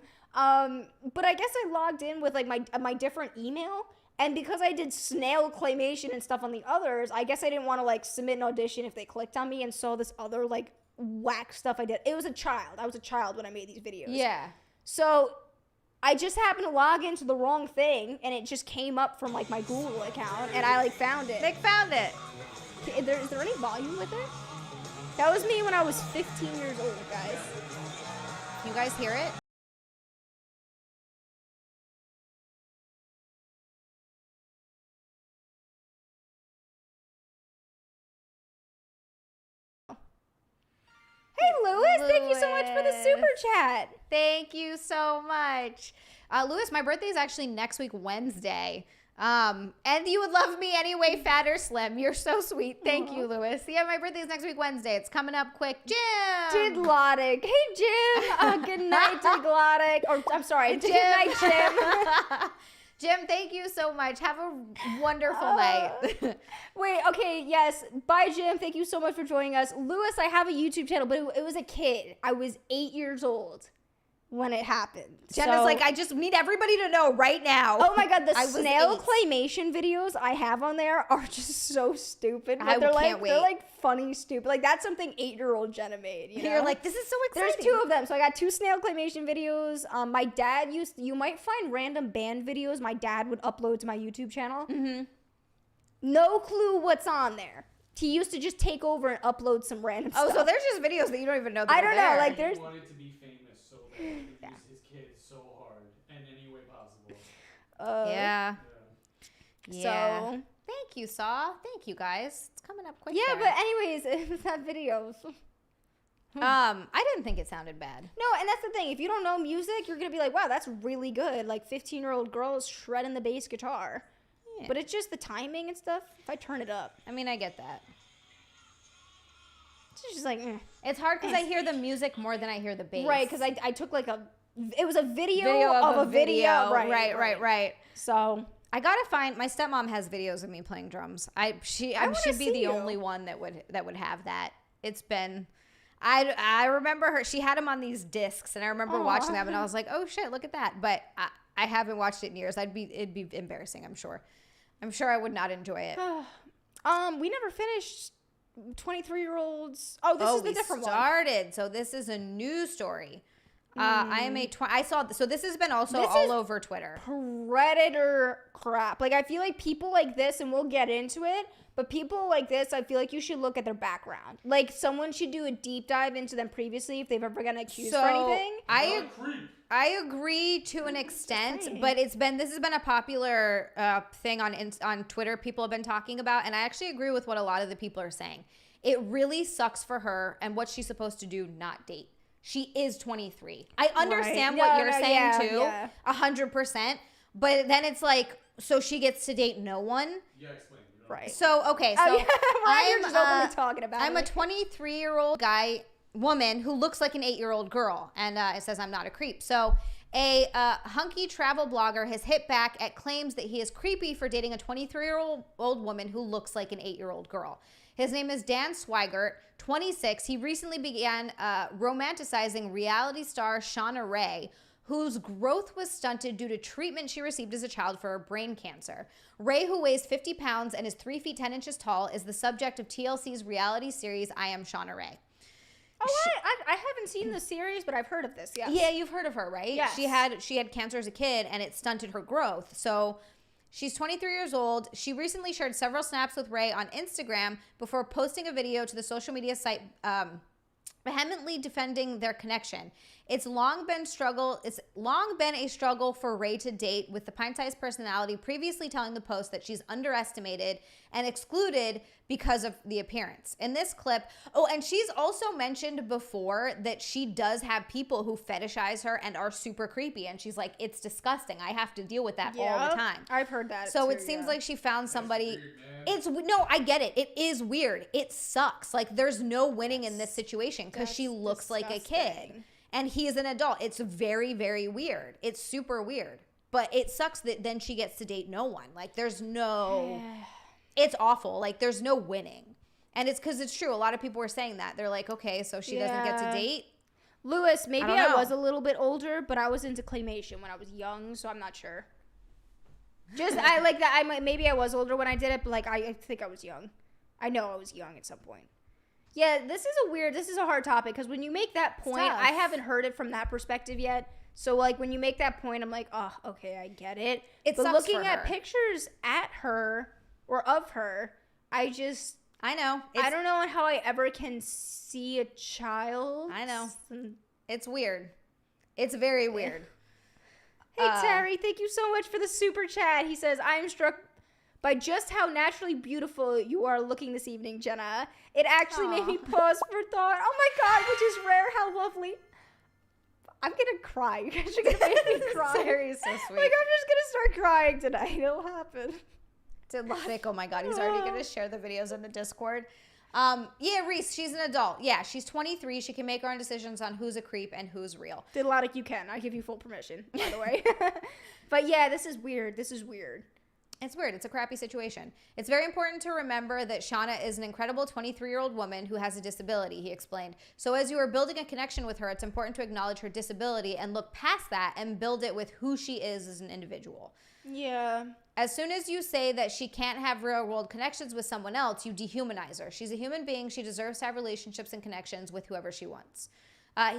But I guess I logged in with like my different email. And because I did Snail claymation and stuff on the others, I guess I didn't want to like submit an audition if they clicked on me and saw this other like whack stuff I did. It was a child. I was a child when I made these videos. Yeah. So I just happened to log into the wrong thing and it just came up from like my Google account and I like found it. Nick found it. Is there any volume with it? That was me when I was 15 years old, guys. You guys hear it? Hey, Lewis, thank you so much for the super chat. Thank you so much. Lewis, my birthday is actually next week, Wednesday. And you would love me anyway, fat or slim. You're so sweet. Thank you, Lewis. Yeah, my birthday is next week, Wednesday. It's coming up quick. Jim! Didlotic. Hey, Jim. Good night, Didlotic. Or, I'm sorry, good night, Jim. Jim, thank you so much. Have a wonderful night. Wait, okay, yes. Bye, Jim. Thank you so much for joining us. Lewis, I have a YouTube channel, but it was a kid. I was 8 years old when it happened. Jenna's like, I just need everybody to know right now. Oh my God, the I was snail 8. claymation videos I have on there are just so stupid. But I they're can't wait. They're like funny, stupid. Like that's something 8-year-old Jenna made. You're like, this is so exciting. There's 2 of them. So I got 2 snail claymation videos. My dad you might find random band videos my dad would upload to my YouTube channel. Mm-hmm. No clue what's on there. He used to just take over and upload some random stuff. Oh, so there's just videos that you don't even know that I are don't there. know, like He there's wanted to be famous so bad. He used his kids so hard in any way possible. Yeah. Yeah. Yeah. So Thank you, Saw. Thank you, guys. It's coming up quick. yeah, there. but anyways, it was not videos. I didn't think it sounded bad. No, and that's the thing. If you don't know music, you're gonna be like, wow, that's really good. Like 15-year-old girls shredding the bass guitar. Yeah. But it's just the timing and stuff. If I turn it up, I mean, I get that. it's just like, It's hard because I hear the music more than I hear the bass. right? Because I took like it was a video of a video. Right. So I gotta find. My stepmom has videos of me playing drums. She'd wanna be see the you. only one that would have that. It's been. I remember her. She had them on these discs, and I remember watching them, and I was like, "Oh shit, look at that!" But I haven't watched it in years. It'd be embarrassing. I'm sure I would not enjoy it. we never finished 23-year-olds. Oh, this is the different one. started. So this is a new story. I am I saw. So this has been also This all is over Twitter. Predator crap. Like I feel like people like this, and we'll get into it. But people like this, I feel like you should look at their background. Like someone should do a deep dive into them previously if they've ever gotten accused for anything. I agree to an extent, but this has been a popular thing on Twitter. People have been talking about, and I actually agree with what a lot of the people are saying. It really sucks for her and what she's supposed to do, not date. She is 23. I understand what you're saying too, 100%. But then it's like, so she gets to date no one. Yeah, explain. Right. So okay, so I'm just openly talking about I'm it. a 23-year-old woman who looks like an 8-year-old girl, and it says I'm not a creep. So a hunky travel blogger has hit back at claims that he is creepy for dating a 23-year-old woman who looks like an 8-year-old girl. His name is Dan Swigert, 26. He recently began romanticizing reality star Shauna Rae, whose growth was stunted due to treatment she received as a child for brain cancer. Rae, who weighs 50 pounds and is 3 feet 10 inches tall, is the subject of TLC's reality series I Am Shauna Rae. Oh, I haven't seen the series, but I've heard of this. Yes. Yeah, you've heard of her, right? Yes. She had cancer as a kid, and it stunted her growth. So she's 23 years old. She recently shared several snaps with Rae on Instagram before posting a video to the social media site vehemently defending their connection. It's long been a struggle for Rae to date, with the pint-sized personality previously telling the Post that she's underestimated and excluded because of the appearance. In this clip, and she's also mentioned before that she does have people who fetishize her and are super creepy, and she's like, it's disgusting. I have to deal with that all the time. I've heard that. So too, it seems like she found somebody. Weird, No, I get it. It is weird. It sucks. Like, there's no winning in this situation because she looks like a kid. And he is an adult. It's very, very weird. It's super weird. But it sucks that then she gets to date no one. Like, there's no... It's awful. Like, there's no winning. And it's because it's true. A lot of people were saying that. They're like, okay, so she doesn't get to date? Lewis, maybe I was a little bit older, but I was into claymation when I was young, so I'm not sure. I like that. Maybe I was older when I did it, but, like, I think I was young. I know I was young at some point. Yeah, this is a hard topic because when you make that point, I haven't heard it from that perspective yet. So, like, when you make that point, I'm like, oh, okay, I get it. But looking at pictures at her or of her, I know. I don't know how I ever can see a child. I know. It's weird. It's very weird. Hey, Terry, thank you so much for the super chat. He says, I am struck by just how naturally beautiful you are looking this evening, Jenna. It actually made me pause for thought. Oh my God, which is rare. How lovely. I'm going to cry. You guys are going to make me cry. Terry is so sweet. Like, I'm just going to start crying tonight. It'll happen. Dilodic. Oh my God. He's already going to share the videos in the Discord. Yeah, Reese, she's an adult. Yeah, she's 23. She can make her own decisions on who's a creep and who's real. Dilodic, you can. I give you full permission, by the way. But yeah, this is weird. It's weird. It's a crappy situation. It's very important to remember that Shauna is an incredible 23-year-old woman who has a disability, he explained. So as you are building a connection with her, it's important to acknowledge her disability and look past that and build it with who she is as an individual. Yeah. As soon as you say that she can't have real-world connections with someone else, you dehumanize her. She's a human being. She deserves to have relationships and connections with whoever she wants.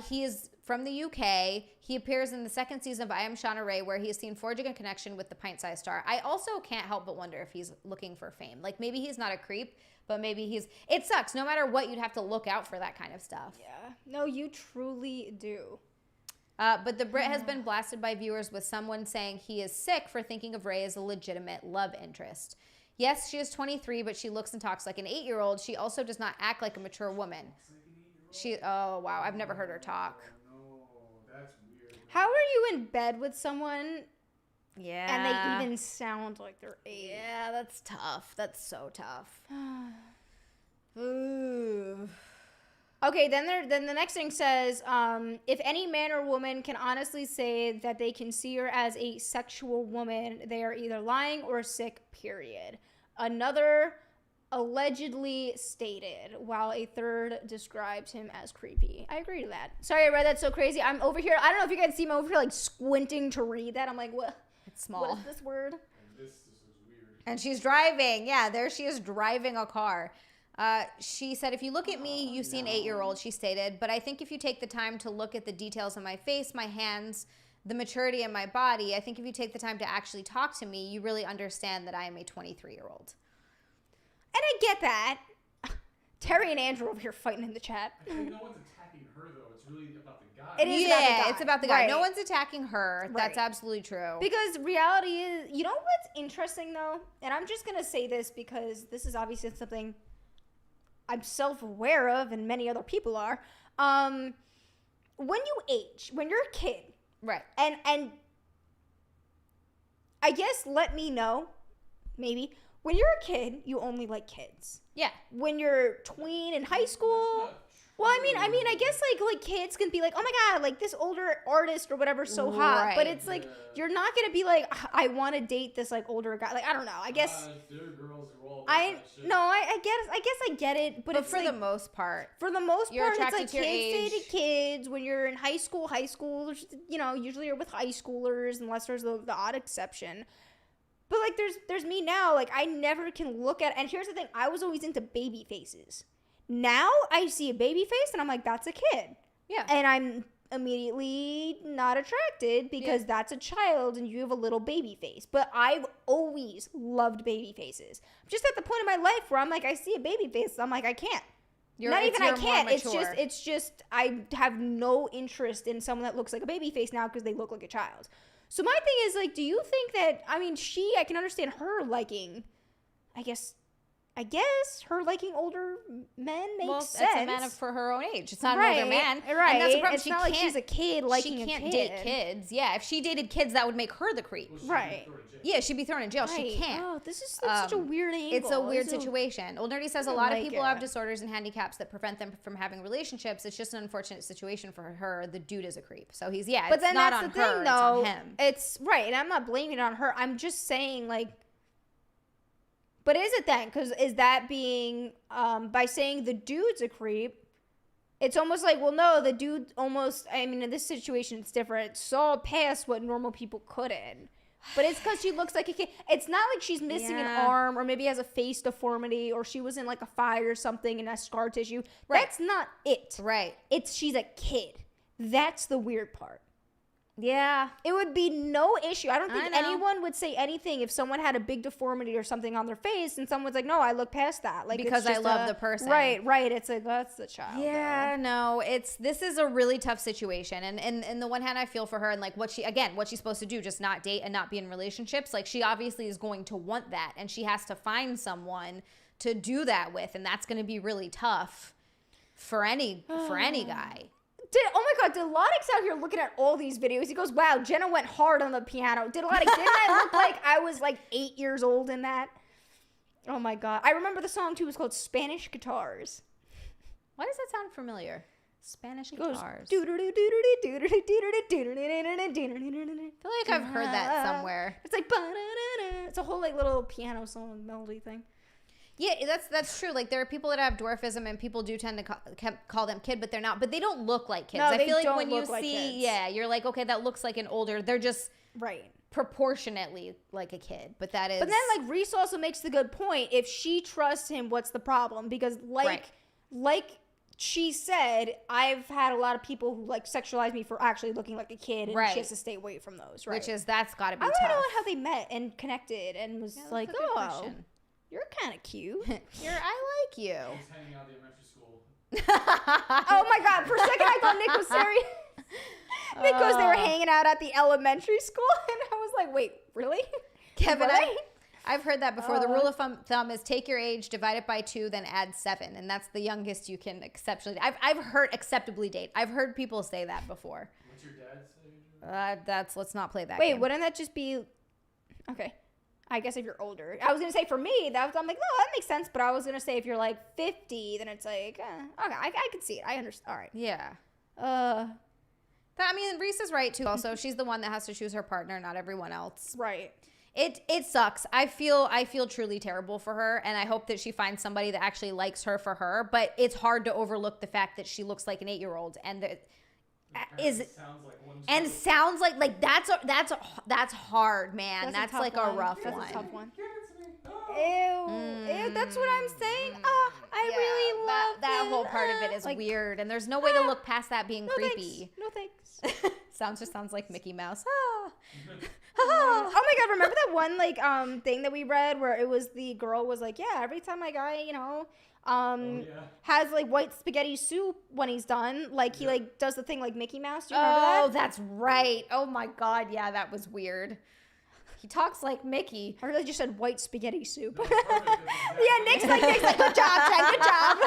He is from the UK. He appears in the second season of I Am Shauna Rae, where he is seen forging a connection with the pint-sized star. I also can't help but wonder if he's looking for fame. Like, maybe he's not a creep, but maybe he's... It sucks. No matter what, you'd have to look out for that kind of stuff. Yeah. No, you truly do. But the Brit has been blasted by viewers with someone saying he is sick for thinking of Rae as a legitimate love interest. Yes, she is 23, but she looks and talks like an 8-year-old. She also does not act like a mature woman. Oh, wow. I've never heard her talk. No, that's weird. How are you in bed with someone and they even sound like they're 8? Yeah, that's tough. That's so tough. Ooh. Okay, then the next thing says, if any man or woman can honestly say that they can see her as a sexual woman, they are either lying or sick, period. Another allegedly stated, while a third describes him as creepy. I agree to that. Sorry, I read that so crazy. I'm over here. I don't know if you guys see me over here, like, squinting to read that. I'm like, what? It's small. What is this word? And this is weird. And she's driving. Yeah, there she is driving a car. She said, if you look at me, you see an 8-year-old, she stated. But I think if you take the time to look at the details of my face, my hands, the maturity in my body, I think if you take the time to actually talk to me, you really understand that I am a 23-year-old. And I get that. Terry and Andrew over here fighting in the chat. I think no one's attacking her, though. It's really about the guy. It is about the guy. It's about the guy. Right. No one's attacking her. Right. That's absolutely true. Because reality is, you know what's interesting, though? And I'm just going to say this because this is obviously something I'm self-aware of and many other people are. When you age, when you're a kid. Right. And I guess let me know, maybe. When you're a kid, you only like kids. Yeah. When you're tween in high school, well, I mean, I guess like kids can be like, oh my God, like this older artist or whatever's so hot. Right. But it's like, you're not gonna be like, I want to date this like older guy. Like, I don't know. I guess There are girls who all I that shit. no, I guess I get it. But it's for like, the most part. for the most You're part, it's attracted like to your kids age. dating kids. When you're in high school, you know, usually you're with high schoolers unless there's the odd exception. But like there's me now, like I never can look at, and here's the thing, I was always into baby faces. Now I see a baby face and I'm like, that's a kid. Yeah. And I'm immediately not attracted because that's a child and you have a little baby face. But I've always loved baby faces. I'm just at the point in my life where I'm like, I see a baby face, I'm like, I can't. Not even I you're more can't. mature. It's just I have no interest in someone that looks like a baby face now because they look like a child. So my thing is like, do you think that, I mean, I can understand her liking, I guess her liking older men makes sense. It's a man for her own age. It's not an older man. Right. And that's the problem. It's not like she's a kid liking a kid. She can't date kids. Yeah, if she dated kids, that would make her the creep. Well, she'd be Right. thrown in jail. Yeah, she'd be thrown in jail. Right. She can't. Oh, this is like such a weird angle. It's a weird situation. Old Nerdy says a I lot of like people it. have disorders and handicaps that prevent them from having relationships. It's just an unfortunate situation for her. The dude is a creep. So he's, But it's then not that's on the her, thing, though. it's on him. It's right, and I'm not blaming it on her. I'm just saying, like, but is it then? Because is that being, by saying the dude's a creep, it's almost like, well, no, the dude almost, I mean, in this situation, it's different. Saw past what normal people couldn't. But it's because she looks like a kid. It's not like she's missing an arm or maybe has a face deformity or she was in like a fire or something and has scar tissue. Right. That's not it. Right. It's she's a kid. That's the weird part. Yeah. It would be no issue. I don't think I know. anyone would say anything if someone had a big deformity or something on their face and someone's like, no, I look past that. Like, Because it's I just love the person. Right. It's like, that's the child. Yeah, no, this is a really tough situation. And in the one hand, I feel for her and like what she's supposed to do, just not date and not be in relationships. Like she obviously is going to want that and she has to find someone to do that with. And that's going to be really tough for any guy. Oh my God, did Lodix out here looking at all these videos? He goes, wow, Jenna went hard on the piano. Didn't I look like I was like 8 years old in that? Oh my God. I remember the song too. It was called Spanish Guitars. Why does that sound familiar? Spanish It goes, guitars. I I feel like I've heard that somewhere. It's like, ba-da-da-da. It's a whole like little piano song melody thing. Yeah, that's true. Like there are people that have dwarfism, and people do tend to call them kid, but they're not. But they don't look like kids. No, I they feel like don't when you look like see, kids. yeah, you're like, okay, that looks like an older. They're just Right. proportionately like a kid, but that is. But then, like, Reese also makes the good point. If she trusts him, what's the problem? Because, like she said, I've had a lot of people who, like, sexualize me for actually looking like a kid, and she has to stay away from those, right? That's got to be I tough. want to know how they met and connected and was That's like, a good oh, question. you're kind of cute. I like you. He's hanging out at the elementary school. Oh, my God. For a second, I thought Nick was serious. Nick goes, they were hanging out at the elementary school, and I was like, wait, really? Kevin, Right? I've heard that before. The rule of thumb is take your age, divide it by 2, then add 7, and that's the youngest you can acceptably. I've heard acceptably date. I've heard people say that before. What's your dad say? Let's not play that. Wait, game. wouldn't that just be okay? I guess if you're older, I was gonna say for me I'm like, no, that makes sense. But I was gonna say if you're like 50, then it's like, okay, I can see it. I understand. All right. Yeah. Uh, I mean, Reese is right too. Also, she's the one that has to choose her partner, not everyone else. right. It sucks. I feel truly terrible for her, and I hope that she finds somebody that actually likes her for her. But it's hard to overlook the fact that she looks like an 8-year-old, and sounds like that's hard, man. That's a tough like one. a rough That's one. a tough one. Give it to me. Ew, that's what I'm saying. Oh, I really love that whole part of it is like, weird, and there's no way to look past that being no creepy. Thanks. No thanks. Sounds like Mickey Mouse. Oh my God, remember that one like thing that we read where it was the girl was like, yeah, every time my guy, has like white spaghetti soup when he's done, like he like does the thing like Mickey Mouse. Do you remember that? Oh, that's right. Oh my God, yeah, that was weird. He talks like Mickey. I really just said white spaghetti soup. That's perfect. That's exactly Yeah, Nick's like, good job, Jen, good job.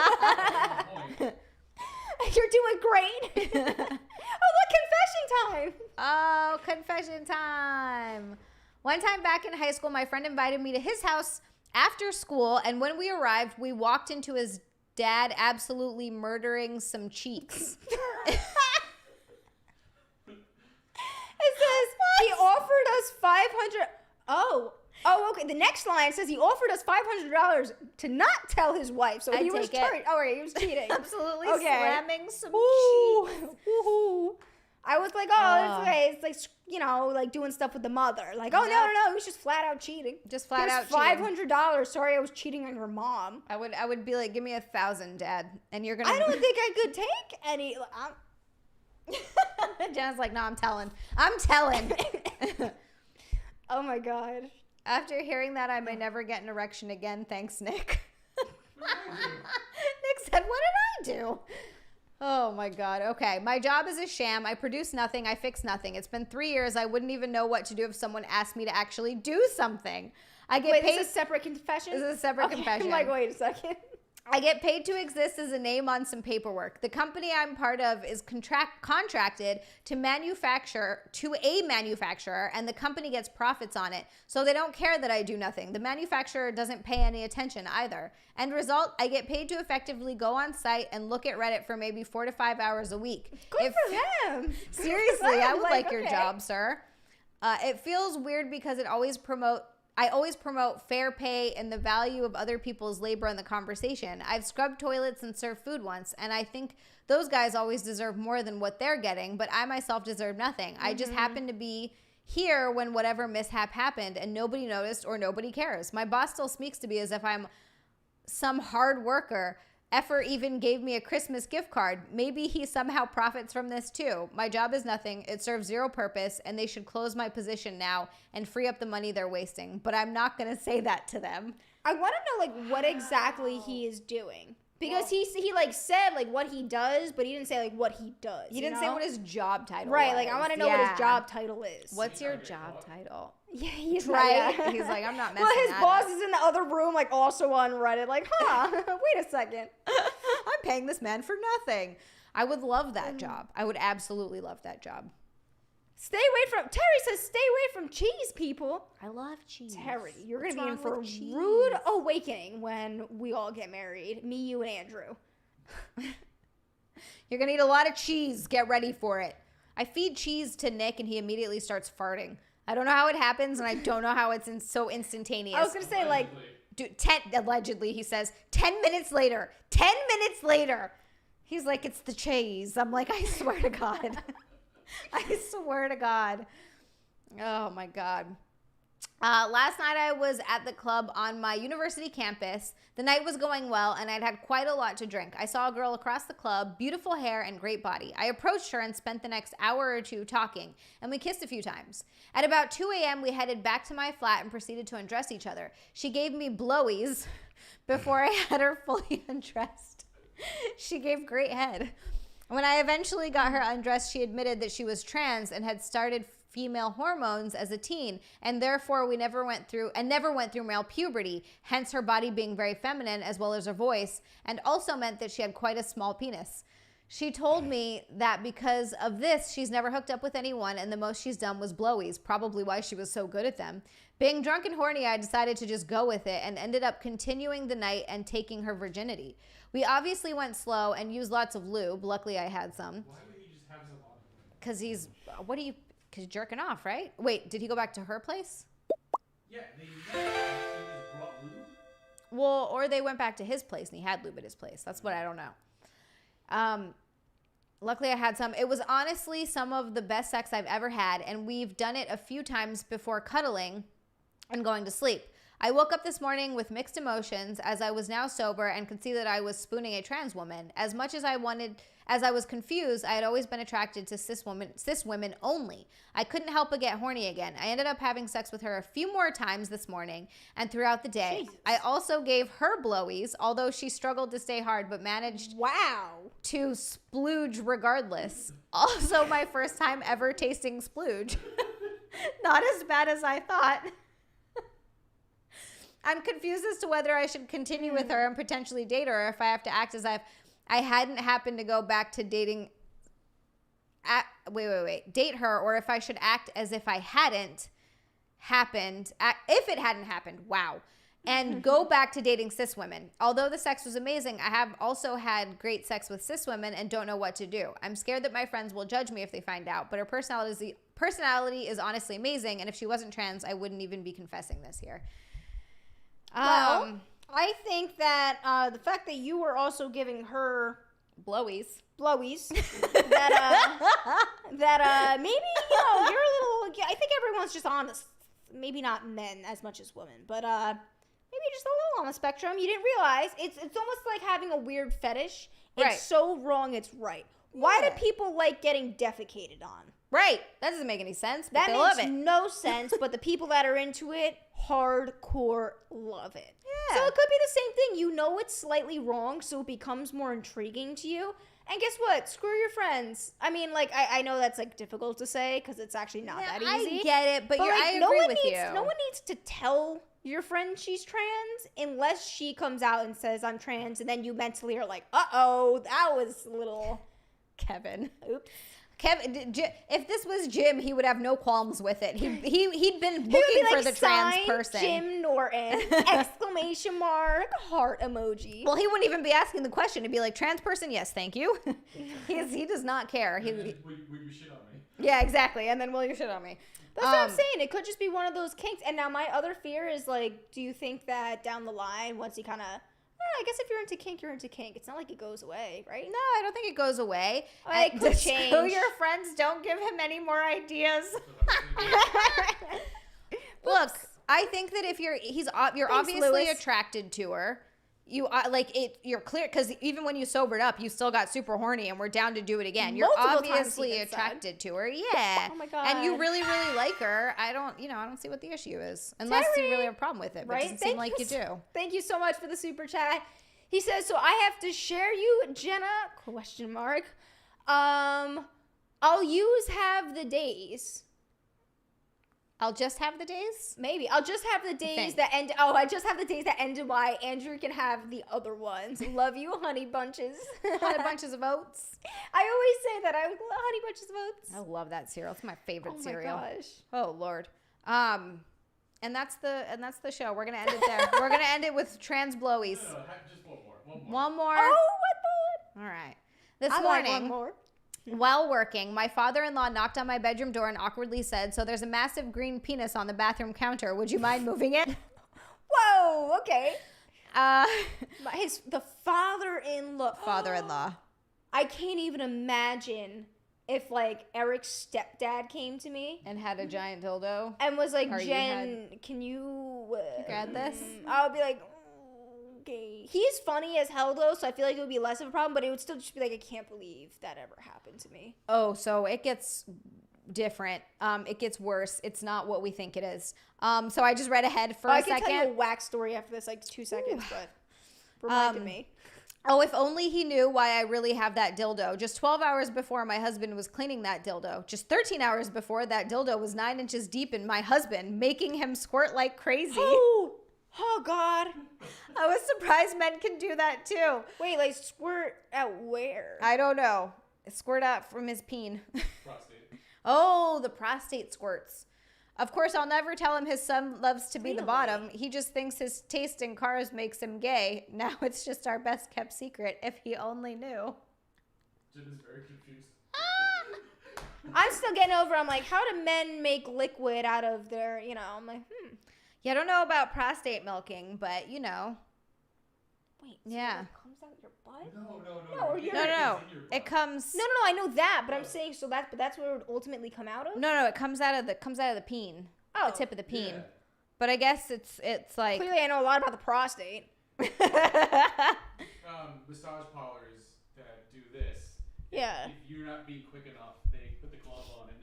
You're doing great. Oh, look, confession time. Oh, confession time. One time back in high school, my friend invited me to his house after school, and when we arrived, we walked into his dad absolutely murdering some cheeks. It says he offered us $500. Oh, okay. The next line says he offered us $500 to not tell his wife. So I'd he was take it. cheating. Oh, right, he was cheating. Absolutely Okay. slamming some Ooh, cheeks. woohoo. I was like, it's okay. It's like, like doing stuff with the mother. Like, oh, no. He was just flat out cheating. Just flat out Here's $500. Sorry, I was cheating on your mom. I would be like, give me 1,000, Dad, and you're gonna. I don't think I could take any. Jenna's like, no, I'm telling. Oh my God. After hearing that, I may never get an erection again. Thanks, Nick. Nick said, what did I do. Oh my God. Okay. My job is a sham. I produce nothing. I fix nothing. It's been 3 years. I wouldn't even know what to do if someone asked me to actually do something. I get paid. This is a separate confession? This is a separate confession. I'm like, wait a second. I get paid to exist as a name on some paperwork. The company I'm part of is contracted to a manufacturer, and the company gets profits on it. So they don't care that I do nothing. The manufacturer doesn't pay any attention either. End result, I get paid to effectively go on site and look at Reddit for maybe 4 to 5 hours a week. Good for them. Seriously, I would like your job, sir. It feels weird because I always promote fair pay and the value of other people's labor in the conversation. I've scrubbed toilets and served food once, and I think those guys always deserve more than what they're getting, but I myself deserve nothing. I just happen to be here when whatever mishap happened, and nobody noticed or nobody cares. My boss still speaks to me as if I'm some hard worker. Effer even gave me a Christmas gift card. Maybe he somehow profits from this too. My job is nothing. It serves zero purpose, and they should close my position now and free up the money they're wasting. But I'm not going to say that to them. I want to know, like, what exactly he is doing. Because he like, said, like, what he does, but he didn't say, like, what he does. He didn't say what his job title Right, was. like, I want to know what his job title is. What's your job title? Yeah, he's right. Not, He's like, I'm not messing Well, his that boss up. is in the other room, like, also on Reddit, like, wait a second. I'm paying this man for nothing. I would love that job. I would absolutely love that job. Terry says, stay away from cheese, people. I love cheese. Terry, you're going to What's be in wrong for with a rude awakening when we all get married. Me, you, and Andrew. You're going to eat a lot of cheese. Get ready for it. I feed cheese to Nick, and he immediately starts farting. I don't know how it happens, and I don't know how it's so instantaneous. I was going to say, like... Dude, allegedly, he says, 10 minutes later. 10 minutes later. He's like, it's the cheese. I'm like, I swear to God. I swear to God. Oh, my God. Last night I was at the club on my university campus. The night was going well, and I'd had quite a lot to drink. I saw a girl across the club, beautiful hair and great body. I approached her and spent the next hour or two talking, and we kissed a few times. At about 2 a.m., we headed back to my flat and proceeded to undress each other. She gave me blowies before I had her fully undressed. She gave great head. When I eventually got her undressed, she admitted that she was trans and had started female hormones as a teen, and therefore never went through male puberty, hence her body being very feminine as well as her voice, and also meant that she had quite a small penis. She told me that because of this, she's never hooked up with anyone, and the most she's done was blowies, probably why she was so good at them. Being drunk and horny, I decided to just go with it and ended up continuing the night and taking her virginity. We obviously went slow and used lots of lube. Luckily, I had some. Why would he just have some on him? Because he's jerking off, right? Wait, did he go back to her place? Yeah, he just brought lube. Well, or they went back to his place and he had lube at his place. That's what I don't know. Luckily, I had some. It was honestly some of the best sex I've ever had, and we've done it a few times before cuddling and going to sleep. I woke up this morning with mixed emotions as I was now sober and could see that I was spooning a trans woman. As much as I was confused, I had always been attracted to cis women only. I couldn't help but get horny again. I ended up having sex with her a few more times this morning and throughout the day. Jesus. I also gave her blowies, although she struggled to stay hard but managed to splooge regardless. Also my first time ever tasting splooge. Not as bad as I thought. I'm confused as to whether I should continue with her and potentially date her, or if I have to act as if I hadn't happened to go back to dating. Date her, or if I should act as if I hadn't happened. If it hadn't happened, wow. And go back to dating cis women. Although the sex was amazing, I have also had great sex with cis women and don't know what to do. I'm scared that my friends will judge me if they find out, but her personality is honestly amazing, and if she wasn't trans, I wouldn't even be confessing this here. Well, I think that the fact that you were also giving her blowies, that maybe, you're a little, I think everyone's just honest. Maybe not men as much as women, but maybe just a little on the spectrum. You didn't realize. It's almost like having a weird fetish. It's right. so wrong, it's right. Why do people like getting defecated on? Right. That doesn't make any sense, but That they love makes it. no sense, but the people that are into it hardcore love it. Yeah. So it could be the same thing. You know it's slightly wrong, so it becomes more intriguing to you. And guess what? Screw your friends. I mean, like, I know that's, like, difficult to say because it's actually not that easy. I get it, but like, I agree with you. No one needs to tell your friend she's trans unless she comes out and says, I'm trans, and then you mentally are like, uh-oh, that was a little... Kevin. Oops. Kevin, if this was Jim, he would have no qualms with it. He'd been looking He would be for like, the trans "Signed person. Jim Norton, exclamation mark, heart emoji. Well, he wouldn't even be asking the question. He'd be like, trans person, yes, thank you. He does not care. Will you shit on me? Yeah, exactly. And then will you shit on me? That's what I'm saying. It could just be one of those kinks. And now my other fear is, like, do you think that down the line, once he kind of... I guess if you're into kink, you're into kink. It's not like it goes away, right? No, I don't think it goes away. It could Just change. screw your friends. Don't give him any more ideas. Look, I think that if you're Thanks, obviously Louis. attracted to her. You you're clear because even when you sobered up, you still got super horny and we're down to do it again. You're Multiple times, obviously he even attracted to her, yeah. Oh my God. And you really, really like her. I don't see what the issue is, unless you really have a problem with it. But Right? it doesn't seem like you do. Thank you so much for the super chat. He says, so I have to share you, Jenna, question mark. I'll use have the days. I'll just have the days. Maybe. I'll just have the days Think. that end. Oh, I just have the days that end in Y. Andrew can have the other ones. Love you, honey bunches. Honey bunches of oats. I always say that. I love honey bunches of oats. I love that cereal. It's my favorite Oh cereal. my gosh. Oh Lord. And that's the show. We're gonna end it there. We're gonna end it with trans blowies. No, just one more. One more. Oh, what All right. This the? I like morning, one more. while working, my father-in-law knocked on my bedroom door and awkwardly said, "So there's a massive green penis on the bathroom counter. Would you mind moving it?" Whoa. Okay. Uh, The father-in-law. father-in-law. I can't even imagine if like Eric's stepdad came to me And had a giant dildo. and was like, Or you Jen, can you Grab this? I would be like, okay. He's funny as hell though, so I feel like it would be less of a problem, but it would still just be like, I can't believe that ever happened to me. Oh, so it gets different. It gets worse. It's not what we think it is. So I just read ahead for a I can second. tell you a whack story after this, like 2 seconds, but reminded me. Oh, if only he knew why I really have that dildo. Just 12 hours before my husband was cleaning that dildo. Just 13 hours before that dildo was 9 inches deep in my husband, making him squirt like crazy. Oh God. I was surprised men can do that too. Wait, like squirt at where? I don't know. Squirt out from his peen. Prostate. Oh, the prostate squirts. Of course, I'll never tell him his son loves to be the Really? bottom. He just thinks his taste in cars makes him gay. Now it's just our best kept secret. If he only knew. Jen is very confused. I'm still getting over. I'm like, how do men make liquid out of their? I'm like, Yeah, I don't know about prostate milking, but you know. Wait. Yeah. It comes out your butt? No. or your- No, no. It's in your It butt. comes. No, I know that, but I'm saying that's where it would ultimately come out of. No, it comes out of the peen. Oh. The tip of the peen. Yeah. But I guess it's like. Clearly, I know a lot about the prostate. Massage parlors that do this. Yeah. If you're not being quick enough, they put the glove on and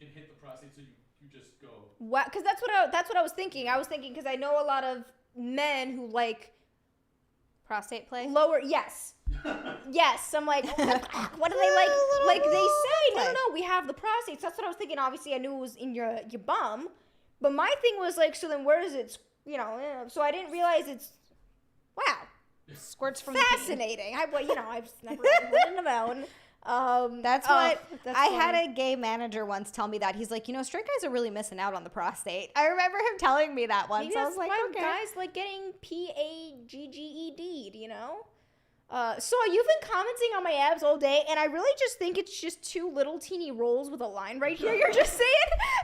it hit the prostate, so you just go. Wow, because that's what I was thinking. I was thinking because I know a lot of men who like prostate play. lower. Yes. Yes. I'm like, what do they like? Like they say, no, we have the prostate. So that's what I was thinking. Obviously, I knew it was in your bum, but my thing was like, so then where is it? So I didn't realize it's. Wow. Squirts from the peen. Fascinating. I've just never wouldn't have known. That's oh, what that's I funny. had a gay manager once tell me that. He's like, straight guys are really missing out on the prostate. I remember him telling me that once. Maybe I that's was like, why okay. guys like getting PAGGED'd, So you've been commenting on my abs all day, and I really just think it's just 2 little teeny rolls with a line right here. You're just saying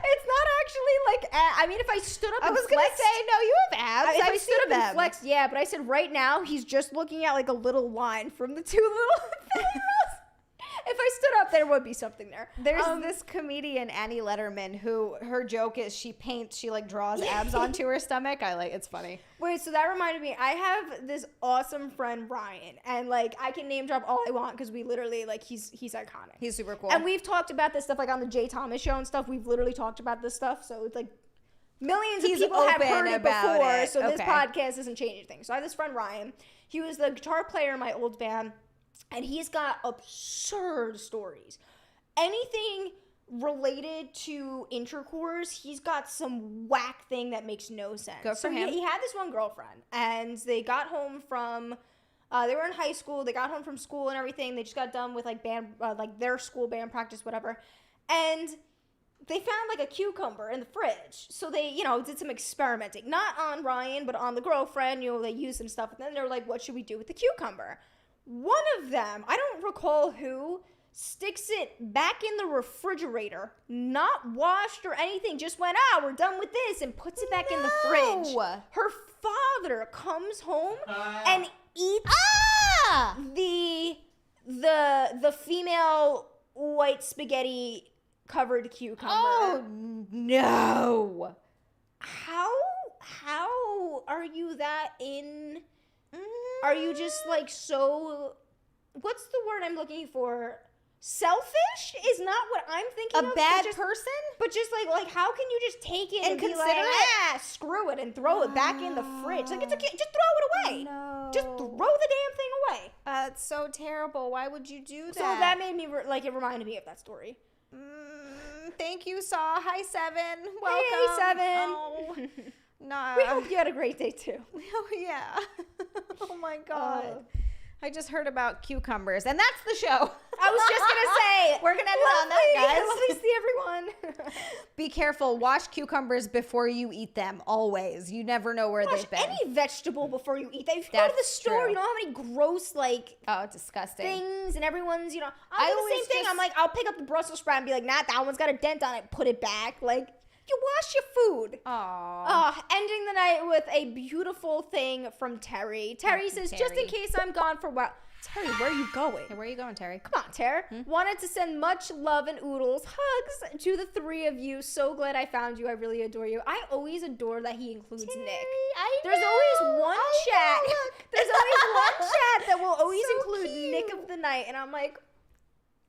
it's not actually like. I mean, if I stood up, I and was gonna flexed, say no. You have abs. if I I've stood seen up and them. flexed, yeah. But I said right now he's just looking at like a little line from the 2 little fingers. If I stood up, there would be something there. There's this comedian, Annie Letterman, who her joke is she like draws abs onto her stomach. It's funny. Wait, so that reminded me, I have this awesome friend, Ryan, and like I can name drop all I want because we literally like he's iconic. He's super cool. And we've talked about this stuff like on the Jay Thomas show and stuff. We've literally talked about this stuff. So it's like millions of people have heard it before. So this podcast doesn't change anything. So I have this friend, Ryan. He was the guitar player in my old band, and he's got absurd stories. Anything related to intercourse, he's got some whack thing that makes no sense. Go for him. He had this one girlfriend, and they got home from, they were in high school, they got home from school and everything, they just got done with like band, like their school band practice, whatever, and they found like a cucumber in the fridge. So they, did some experimenting. Not on Ryan, but on the girlfriend. They used some stuff. And then they're like, what should we do with the cucumber? One of them, I don't recall who, sticks it back in the refrigerator. Not washed or anything. Just went, we're done with this. And puts it back in the fridge. Her father comes home and eats the female white spaghetti covered cucumber. Oh no! How are you that in? Are you just like so? What's the word I'm looking for? Selfish is not what I'm thinking. A bad person, but just like how can you just take it and be consider like, screw it and throw it back in the fridge? Like it's okay, just throw it away. No. Just throw the damn thing away. It's so terrible. Why would you do that? So that made me it reminded me of that story. Thank you, Saw. Hi, Seven. Welcome. Hey, Seven. Oh, no. We hope you had a great day, too. Oh, yeah. Oh, my God. I just heard about cucumbers, and that's the show. I was just going to say. We're going to end it on that, guys. Lovely to see everyone. Be careful. Wash cucumbers before you eat them, always. You never know where they've been. Any vegetable before you eat them. If you go to the store, true. you know how many gross, disgusting things, and everyone's, I do the same thing. I'm like, I'll pick up the Brussels sprout and be like, nah, that one's got a dent on it. Put it back. Like, you wash your food. Aww. Ending the night with a beautiful thing from Terry. Terry says, just in case I'm gone for a while. Terry, where are you going? Hey, where are you going, Terry? Come on, Terry. Wanted to send much love and oodles, hugs to the three of you. So glad I found you. I really adore you. I always adore that he includes Terry, Nick. There's always one chat. There's always one chat that will always So include cute. Nick of the night. And I'm like,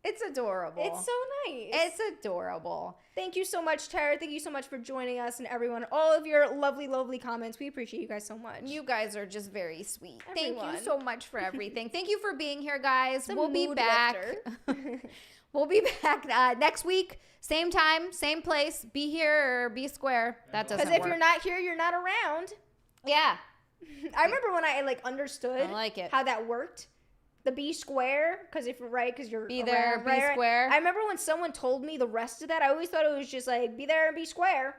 it's adorable. it's so nice. It's adorable. Thank you so much, Tara. Thank you so much for joining us and everyone. All of your lovely, lovely comments. We appreciate you guys so much. You guys are just very sweet. Everyone. Thank you so much for everything. Thank you for being here, guys. Some We'll be mood back. lifter. We'll be back next week. Same time, same place. Be here or be square. That doesn't work. Because if you're not here, you're not around. Yeah. I remember when I understood I like it. how that worked. The be square, because if you're right, because you're Be there, around, be right. square. I remember when someone told me the rest of that, I always thought it was just like, be there and be square.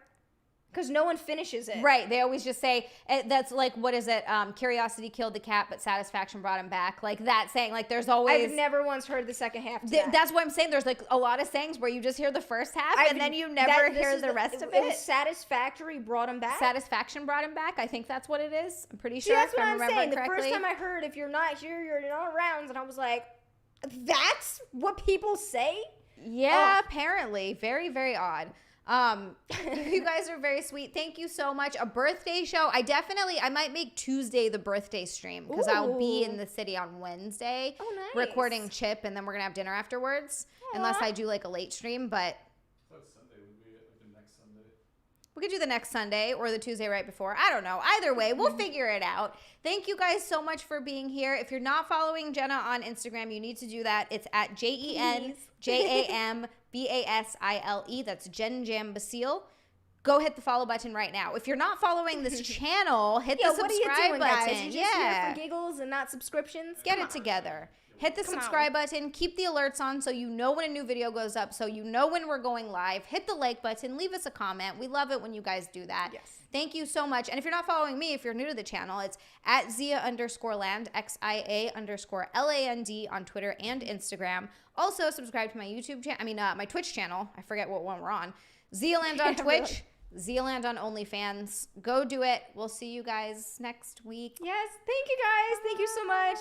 Because no one finishes it. Right. They always just say, that's like, what is it? Curiosity killed the cat, but satisfaction brought him back. Like that saying, like there's always. I've never once heard the second half to that. That's what I'm saying. There's like a lot of sayings where you just hear the first half and then you never hear the rest of It was it. satisfactory brought him back. Satisfaction brought him back. I think that's what it is. I'm pretty sure. See, that's if what I'm I'm saying. The correctly. first time I heard, if you're not here, you're not around. And I was like, that's what people say? Yeah, apparently. Very, very odd. You guys are very sweet. Thank you so much. A birthday show. I might make Tuesday the birthday stream because I'll be in the city on Wednesday recording Chip, and then we're going to have dinner afterwards. Aww. Unless I do like a late stream, but I thought Sunday would be like the next Sunday. we could do the next Sunday or the Tuesday right before. I don't know. Either way, we'll figure it out. Thank you guys so much for being here. If you're not following Jenna on Instagram, you need to do that. It's at JenJamBasile. That's Jen Jam Basile. Go hit the follow button right now. If you're not following this channel, hit the what are you subscribe doing, button. guys? You're just here for giggles and not subscriptions? Get Come it on. together. Hit the Come subscribe button. Keep the alerts on so you know when a new video goes up, so you know when we're going live. Hit the like button. Leave us a comment. We love it when you guys do that. Yes. Thank you so much. And if you're not following me, if you're new to the channel, it's at Xia_land, XIA_LAND on Twitter and Instagram. Also, subscribe to my YouTube channel. My Twitch channel. I forget what one we're on. XiaLand on Twitch. XiaLand on OnlyFans. Go do it. We'll see you guys next week. Yes. Thank you, guys. Thank you so much.